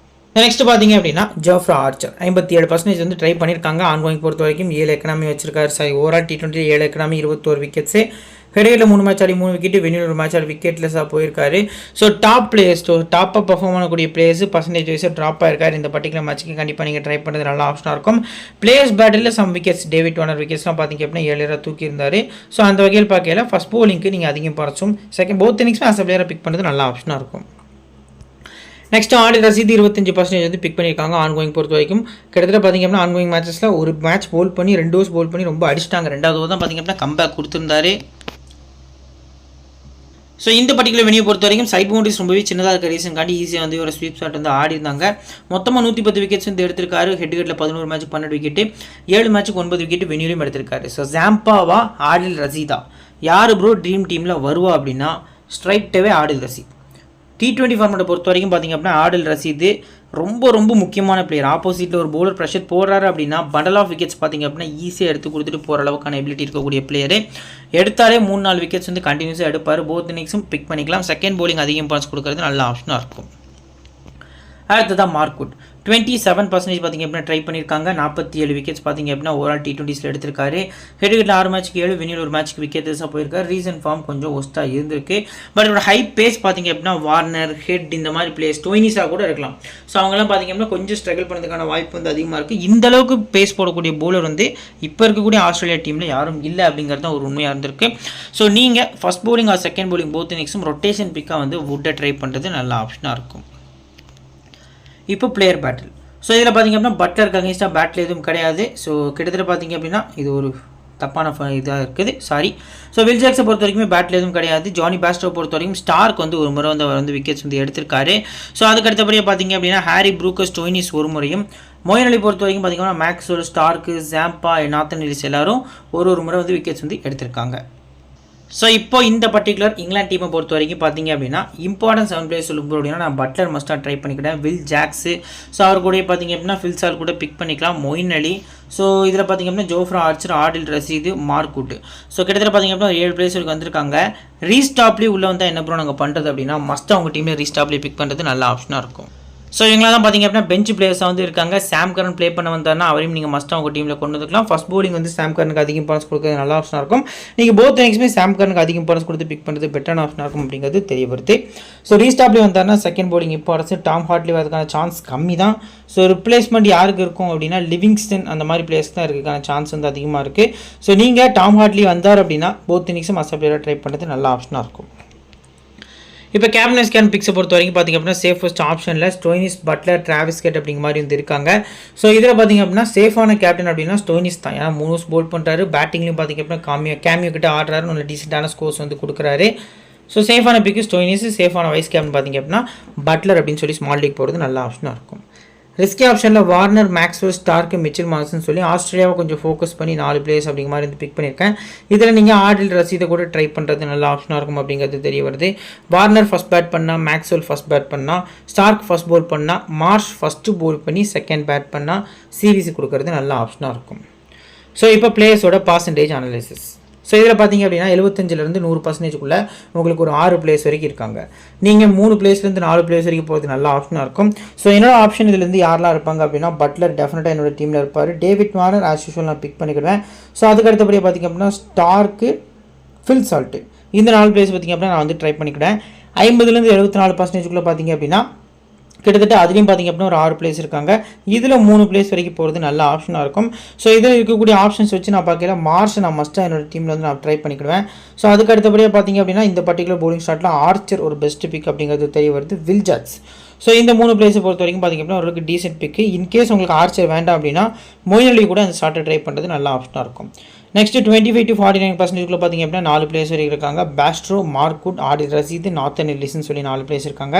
நெக்ஸ்ட் பார்த்தீங்க அப்படின்னா ஜோஃப்ரா ஆர்ச்சர் 57% வந்து ட்ரை பண்ணியிருக்காங்க. ஆன்கோயிங் பொறுத்த வரைக்கும் 7 எக்கனாமி வச்சிருக்காரு. Overall T20 7 economy 21 wickets. ஹெடையில் 3 மேட்ச் ஆடி 3 விக்கெட்டு, வெனியூல் ஒரு மேட்ச் ஆடி விக்கெட்லெஸ்ஸாக போயிருக்காரு. ஸோ டாப் பிளேயர்ஸ், டாப்பாக பர்ஃபார்ம் பண்ணக்கூடிய பிளேயர்ஸ் பர்சன்டேஜ் வைஸாக ட்ராப் ஆயிருக்காரு. இந்த பர்டிகுலர் மேட்ச்சுக்கு கண்டிப்பாக நீங்கள் ட்ரை பண்ணுறது நல்ல ஆப்ஷனாக இருக்கும். பிளேயர்ஸ் பேட்டில் சம் விக்கெட்ஸ், டேவிட் வார்னர் விக்கெட்ஸ்லாம் பார்த்தீங்க அப்படின்னா 7 தூக்கியிருந்தார். ஸோ அந்த வகையில் பார்க்கல ஃபஸ்ட் போலிங்க்கு நீங்கள் அதிகம் பறச்சும் செகண்ட் போத் இன்னிங்ஸும் அஸ் அ பிளேயரை பிக் பண்ணுறது நல்ல ஆப்ஷனாக இருக்கும். நெக்ஸ்ட் ஆடில் ரசீது 25% வந்து பிக் பண்ணியிருக்காங்க. ஆன்கோயிங் பொறுத்த வரைக்கும் கிட்டத்தட்ட பார்த்தீங்க அப்படின்னா ஆன்கோயிங் மேட்சஸில் ஒரு மேட்ச் போல் பண்ணி 2 ஓவர்ஸ் போல் பண்ணி ரொம்ப அடிச்சிட்டாங்க. 2வது ஓவர் தான் பார்த்தீங்க அப்படின்னா கம்பேக் கொடுத்துருந்தாரு. ஸோ இந்த பர்டிகுலர் வெனியை பொறுத்த வரைக்கும் சைட் பவுண்டரிஸ் ரொம்பவே சின்னதாக இருக்க ரீசன் காண்டி ஈஸியாக வந்து ஒரு ஸ்வீப் ஷாட் வந்து ஆடி இருந்தாங்க. மொத்தமாக 110 விக்கெட்ஸ் வந்து எடுத்திருக்காரு. ஹெட்டில் 11 மேட்ச்சுக்கு 12 விக்கெட்டு, 7 மேட்ச்சுக்கு 9 விக்கெட்டு, வெனியூலையும் எடுத்திருக்காரு. ஸோ ஜாம்பாவா ஆடில் ரசீதா யார் ப்ரோ ட்ரீம் டீமில் வருவா அப்படின்னா ஸ்ட்ரைட்டாகவே ஆடில் ரசீத். T20 ஃபார்மெட்டை பொறுத்த வரைக்கும் பார்த்தீங்க அப்படின்னா ஆடில் ரசீது ரொம்ப ரொம்ப முக்கியமான பிளேயர். ஆப்போசிட்டில் ஒரு பவுலர் ப்ரெஷர் போடுறாரு அப்படின்னா பண்டல் ஆஃப் விக்கெட்ஸ் பார்த்திங்க அப்படின்னா ஈஸியாக எடுத்து கொடுத்துட்டு போகிற அளவுக்கான எபிலிட்டி இருக்கக்கூடிய பிளேயரு. எடுத்தாலே 3-4 விக்கெட்ஸ் வந்து கண்டினியூஸாக எடுப்பார். போத் இன்னிங்ஸும் பிக் பண்ணிக்கலாம். செகண்ட் பவுலிங் அதிக இம்பார்ட்டன்ஸ் கொடுக்குறது நல்ல ஆப்ஷனாக இருக்கும். அடுத்ததான் மார்க்வுட் 27% பார்த்திங்க அப்படின்னா ட்ரை பண்ணியிருக்காங்க. 47 விக்கெட்ஸ் பார்த்திங்க அப்படின்னா ஓவரால் T20s எடுத்திருக்காரு. ஹெட்விக்கெட்டில் 6 மேட்ச்க்கு 7, வினில் ஒரு மேட்ச்க்கு விக்கெட்ஸாக போயிருக்காரு. ரீசன்ட் ஃபார்ம் கொஞ்சம் ஒஸ்ட்டாக இருந்திருக்கு. பட் இதோட ஹை பேஸ் பார்த்திங்க அப்படின்னா வார்னர், ஹெட் இந்த மாதிரி பிளேயர்ஸ் ஸ்டோயினிஸாக கூட இருக்கலாம். ஸோ அவங்களாம் பார்த்திங்க அப்படின்னா கொஞ்சம் ஸ்ட்ரகிள் பண்ணுறதுக்கான வாய்ப்பு வந்து அதிகமாக இருக்குது. இந்த அளவுக்கு பேஸ் போடக்கூடிய பவுலர் வந்து இப்போ இருக்கக்கூடிய ஆஸ்திரேலியா டீமில் யாரும் இல்லை அப்படிங்கிறது தான் ஒரு உண்மையாக இருந்திருக்கு. ஸோ நீங்கள் first bowling or second bowling both இன்னிங்ஸும் ரொட்டேஷன் பிக்காக வந்து வுட்டை ட்ரை பண்ணுறது நல்ல ஆப்ஷனாக இருக்கும். இப்போ பிளேயர் பேட்டில். ஸோ இதில் பார்த்திங்க அப்படின்னா பட்லருக்கு அகேன்ஸ்டாக பேட்டில் எதுவும் கிடையாது. ஸோ கிட்டத்தட்ட பார்த்திங்க அப்படின்னா இது ஒரு தப்பான இதாக இருக்குது. ஸோ வில் ஜாக்ஸை பொறுத்த வரைக்குமே பேட்டில் எதுவும் கிடையாது. ஜானி பேஸ்டோ பொறுத்த வரைக்கும் ஸ்டார்க் வந்து ஒரு முறை வந்து விக்கெட்ஸ் வந்து எடுத்திருக்காரு. ஸோ அதுக்கு அடுத்தபடியாக பார்த்திங்க அப்படின்னா ஹாரி ப்ரூக்கர், ஸ்டோயினிஸ் ஒரு முறையும், மொயின் அலி பொறுத்த வரைக்கும் பார்த்திங்கன்னா Maxwell, Starc, Zampa, Nathan Ellis எல்லாரும் ஒரு முறை வந்து விக்கெட்ஸ் வந்து எடுத்திருக்காங்க. ஸோ இப்போ இந்த பர்டிகுலர் இங்கிலாந்து டீமை பொறுத்த வரைக்கும் பார்த்தீங்க அப்படின்னா இம்பார்ட்டன்ட் 7 பிளேயர்ஸ் சொல்லும்போது அப்படின்னா நான் பட்லர் மஸ்ட்டாக ட்ரை பண்ணிக்கிட்டேன். வில் ஜாக்ஸு, ஸோ அவர் கூட பார்த்தீங்க அப்படின்னா ஃபில்சால் கூட பிக் பண்ணிக்கலாம். மொயின் அலி, ஸோ இதில் பார்த்திங்க அப்படின்னா ஜோஃப்ரா ஆர்ச்சர், ஆடில் ரசீது, மார்க்வுட். ஸோ கிட்டத்தட்ட பார்த்திங்க அப்படின்னா 7 பிளேயர்ஸுக்கு வந்திருக்காங்க. ரீஸ்டாப்லேயே உள்ளே வந்தால் என்ன ப்ரோ நாங்கள் பண்ணுறது அப்படின்னா மஸ்ட்டாக அவங்க டீமில் ரீஸ்டாப்லேயே பிக் பண்ணுறது நல்ல ஆப்ஷனாக இருக்கும். ஸோ இவங்களாம் தான் பார்த்திங்க அப்படின்னா பெஞ்ச் பிளேயர்ஸாக வந்து இருக்காங்க. சாம் கரன் ப்ளே பண்ண வந்தார்னா அவரையும் நீங்கள் மஸ்ட்டாக உங்கள் டீமில் கொண்டு வந்துக்கலாம். ஃபஸ்ட் பவுலிங் வந்து சாம் கரனுக்கு அதிக இம்பார்ட்டன்ஸ் கொடுக்குறது நல்ல ஆப்ஷனாக இருக்கும். நீங்கள் போத் இன்னிங்ஸுமே சாம் கரனுக்கு அதிக இம்பார்ட்டன்ஸ் கொடுத்து பிக் பண்ணுறது பெட்டரான ஆப்ஷனாக இருக்கும் அப்படிங்கிறது தெரிய வருது. ஸோ ரீஸ்டாப்லேயே வந்தார்னா second bowling importance Tom Hartley வரதுக்கான சான்ஸ் கம்மி தான். ஸோ ரிப்ளேஸ்மெண்ட் யாருக்கு இருக்கும் அப்படின்னா லிவிங்ஸ்டன் அந்த மாதிரி பிளேயர்ஸ் தான் இருக்கிறதுக்கான சான்ஸ் வந்து அதிகமாக இருக்குது. ஸோ நீங்கள் டாம் ஹார்ட்லி வந்தார் அப்படின்னா போத் இன்னிங்ஸும் மஸ்ட் பிளேயராக ட்ரை பண்ணுறது நல்ல ஆப்ஷனாக இருக்கும். இப்போ கேப்டன் ஸ்கேன் பிக்ஸை பொறுத்த வரைக்கும் பார்த்திங்க அப்படின்னா சேஃபஸ்ட் ஆப்ஷனில் ஸ்டோயினிஸ், பட்லர், டிராவிஸ் ஹெட் அப்படிங்கிற மாதிரி வந்து இருக்காங்க. ஸோ இதில் பார்த்திங்க அப்படின்னா சேஃபான கேப்டன் அப்படின்னா ஸ்டோயினிஸ் தான். ஏன்னா 3 ஓவர்ஸ் போல் பண்ணுறாரு. பேட்டிங்லையும் பார்த்திங்க அப்படின்னா கேமியோ கிட்ட ஆடுறாரு, நல்ல டீசெண்டான ஸ்கோர்ஸ் வந்து கொடுக்குறாரு. ஸோ சேஃபான பிக்கு ஸ்டோயினிஸ், சேஃபான வைஸ் கேப்டன் பார்த்திங்க அப்படின்னா பட்லர் அப்படின்னு சொல்லி ஸ்மால் லீக் போகிறது நல்ல ஆப்ஷனாக இருக்கும். ரிஸ்கி ஆப்ஷனில் வார்னர், மேக்ஸ்வெல், ஸ்டார்க்கு, மிச்சல் மார்சன் சொல்லி ஆஸ்திரேலியாவை கொஞ்சம் ஃபோக்கஸ் பண்ணி 4 பிளேயர்ஸ் அப்படிங்கிற மாதிரி வந்து பிக் பண்ணியிருக்கேன். இதில் நீங்கள் ஆடில் ரசீதை கூட ட்ரை பண்ணுறது நல்ல ஆப்ஷனாக இருக்கும் அப்படிங்கிறது தெரிய வருது. வார்னர் ஃபஸ்ட் பேட் பண்ணால், மேக்ஸ்வெல் ஃபஸ்ட் பேட் பண்ணால், ஸ்டார்க் ஃபஸ்ட் பவுல் பண்ணால், மார்ஷ் ஃபஸ்ட்டு பவுல் பண்ணி செகண்ட் பேட் பண்ணால் சீரிஸ் கொடுக்கறது நல்ல ஆப்ஷனாக இருக்கும். ஸோ இப்போ பிளேயர்ஸோட பர்சன்டேஜ் அனலைசிஸ். ஸோ இதில் பார்த்திங்க அப்படின்னா 75% 100% உங்களுக்கு ஒரு 6 பிளேயர்ஸ் வரைக்கும் இருக்காங்க. நீங்கள் 3 பிளேயர்ஸ்லேருந்து 4 பிளேயர்ஸ் வரைக்கும் போகிறது நல்ல ஆப்ஷனாக இருக்கும். ஸோ என்னோட ஆப்ஷன் இதுலேருந்து யாரெல்லாம் இருப்பாங்க அப்படின்னா பட்லர் டெஃபினட்டாக என்னோட டீமில் இருப்பார். டேவிட் வார்னர் ஆஸ் யூஷுவல் நான் பிக் பண்ணிக்கிடுவேன். ஸோ அதுக்கு அடுத்தபடியாக பார்த்திங்க அப்படின்னா ஸ்டார்க்கு, ஃபில் சால்ட்டு இந்த 4 பிளேயர்ஸ் பார்த்திங்க அப்படின்னா நான் வந்து ட்ரை பண்ணிக்கிட்டேன். 50% 74% பார்த்திங்க அப்படின்னா கிட்டத்தட்ட அதுலேயும் பார்த்திங்க அப்படின்னா ஒரு 6 பிளேஸ் இருக்காங்க. இதில் 3 பிளேஸ் வரைக்கும் போகிறது நல்ல ஆப்ஷனாக இருக்கும். ஸோ இதில் இருக்கக்கூடிய ஆப்ஷன்ஸ் வச்சு நான் பார்க்கல மார்ஷை நான் மஸ்ட்டாக என்னோட டீமில் வந்து நான் ட்ரை பண்ணிக்கிடுவேன். ஸோ அதுக்கு அடுத்தபடியாக பார்த்திங்க அப்படின்னா இந்த பர்டிகுலர் பவுலிங் ஸ்டார்ட்டில் ஆர்ச்சர் ஒரு பெஸ்ட் பிக் அப்படிங்கிறது தெரிய வருது. வில் ஜாக்ஸ், ஸோ இந்த 3 பிளேஸை பொறுத்த வரைக்கும் பார்த்திங்க அப்படின்னா ஒரு டீசென்ட் பிக்கு. இன்கேஸ் உங்களுக்கு ஆர்ச்சர் வேண்டாம் அப்படின்னா மொயின் அலி கூட அந்த ஸ்டார்ட்டை ட்ரை பண்ணுறது நல்ல ஆப்ஷனாக இருக்கும். நெக்ஸ்ட்டு 25 to 49% பார்த்திங்க அப்படின்னா 4 பிளேயர்ஸ் வரைக்கும் இருக்காங்க. பேஸ்ட்ரோ, மார்க்வுட், ஆடில் ரசீது, நாத்தன் எலிஸ்ன்னு சொல்லி 4 பிளேயர்ஸ் இருக்காங்க.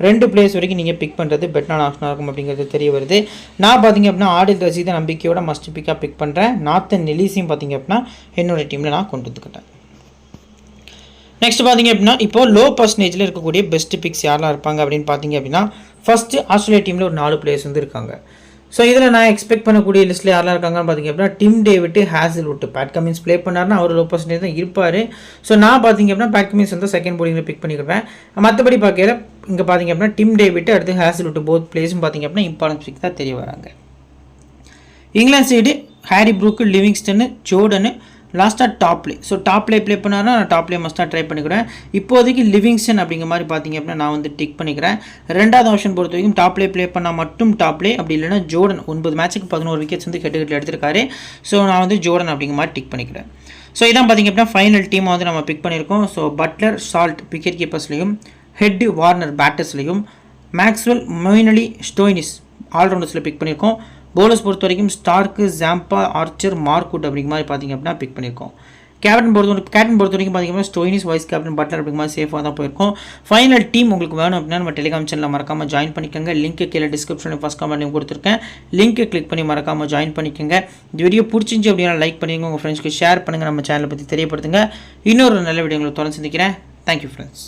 2 பிளேயர்ஸ் வரைக்கும் நீங்கள் பிக் பண்ணுறது பெட்டரான ஆப்ஷனாக இருக்கும் அப்படிங்கிறது தெரிய வருது. நான் பார்த்திங்க அப்படின்னா ஆடில் ரசீதை நம்பிக்கையோட மஸ்ட் பிக்காக பிக் பண்ணுறேன். நாத்தன் எலிஸையும் பார்த்திங்க அப்படின்னா என்னோடய டீமில் நான் கொண்டு வந்துக்கிட்டேன். நெக்ஸ்ட் பார்த்திங்க அப்படின்னா இப்போது லோ பர்சன்டேஜில் இருக்கக்கூடிய பெஸ்ட் பிக்ஸ் யாரெல்லாம் இருப்பாங்க அப்படின்னு பார்த்திங்க அப்படின்னா ஃபஸ்ட்டு ஆஸ்திரேலியா டீமில் ஒரு 4 பிளேயர்ஸ் வந்து இருக்காங்க. ஸோ இதில் நான் எக்ஸ்பெக்ட் பண்ணக்கூடிய லிஸ்ட்டில் யாரெல்லாம் இருக்காங்கன்னு பார்த்திங்க அப்படின்னா Tim David, Hazlewood. Pat Cummins play பண்ணார்னா அவர் லோ பர்சன்டேஜ் தான் இருப்பார். ஸோ நான் பார்த்திங்க அப்படின்னா பேட் கமின்ஸ் வந்து செகண்ட் பவுலிங்கில் பிக் பண்ணிக்கிறேன். மற்றபடி பார்க்கல இங்கே பார்த்திங்க அப்படின்னா டிம் டேவிட் அடுத்து ஹேசல்வுட் போத் பிளேஸும் பார்த்திங்க அப்படின்னா இம்பார்ட்டன்ஸ் பிக் தான் தெரிய வராங்க. England side Harry Brook, Livingstone, Jordan, லாஸ்ட்டாக top play. So top play பண்ணார்னா நான் டாப் பிளே மஸ்ட்டாக ட்ரை பண்ணிக்கிறேன். இப்போதைக்கு லிவிங்ஸ்டன் அப்படிங்கிற மாதிரி பார்த்திங்க அப்படின்னா நான் வந்து டிக் பண்ணிக்கிறேன். ரெண்டாவது ஆப்ஷன் பொறுத்த வரைக்கும் டாப் பிளே பண்ணால் மட்டும் டாப் பிளே, அப்படி இல்லைனா ஜோர்டன் 9 மேட்ச்சுக்கு 11 விக்கெட்ஸ் வந்து கெட்டுக்கிட்டு எடுத்திருக்காரு. ஸோ நான் வந்து ஜோர்டன் அப்படிங்கிற மாதிரி டிக் பண்ணிக்கிறேன். ஸோ இதான் பார்த்திங்க அப்படின்னா ஃபைனல் டீமை வந்து நம்ம பிக் பண்ணியிருக்கோம். ஸோ பட்லர், சால்ட் விக்கெட் கீப்பர்ஸ்லையும், ஹெட், வார்னர் பேட்டர்ஸ்லையும், மேக்ஸ்வெல், மொயின் அலி, ஸ்டோயினிஸ் ஆல்ரவுண்டர்ஸில் பிக் பண்ணியிருக்கோம். பவுலர்ஸ் பொறுத்த வரைக்கும் ஸ்டார்க்கு, ஜாம்பா, ஆர்ச்சர், மார்க்வுட் அப்படிங்கிற மாதிரி பார்த்திங்க அப்படின்னா பிக் பண்ணியிருக்கோம். கேப்டன் பொறுத்த வரைக்கும் பார்த்திங்கன்னா ஸ்டோயினிஸ், வைஸ் கேப்டன், பட்லர் அப்படிங்கிற மாதிரி சேஃபாக தான் போயிருக்கோம். ஃபைனல் டீம் உங்களுக்கு வேணும் அப்படின்னா நம்ம டெலிகிராம் சேனலில் மறக்காமல் ஜாயின் பண்ணிக்கோங்க. லிங்க்கு கீழே டிஸ்கிரிப்ஷனில் ஃபஸ்ட் கமெண்ட்லையும் கொடுத்துருக்கேன். லிங்க்கு கிளிக் பண்ணி மறக்காமல் ஜாயின் பண்ணிக்கோங்க. இந்த வீடியோ பிடிச்சிருந்துச்சி அப்படின்னா லைக் பண்ணிக்கோங்க, உங்கள் ஃப்ரெண்ட்ஸ்க்கு ஷேர் பண்ணுங்கள், நம்ம சேனலை பற்றி தெரியப்படுத்துங்க. இன்னொரு நல்ல வீடியோ உங்களுக்கு தொடர்ந்து சந்திக்கிறேன். Thank you friends.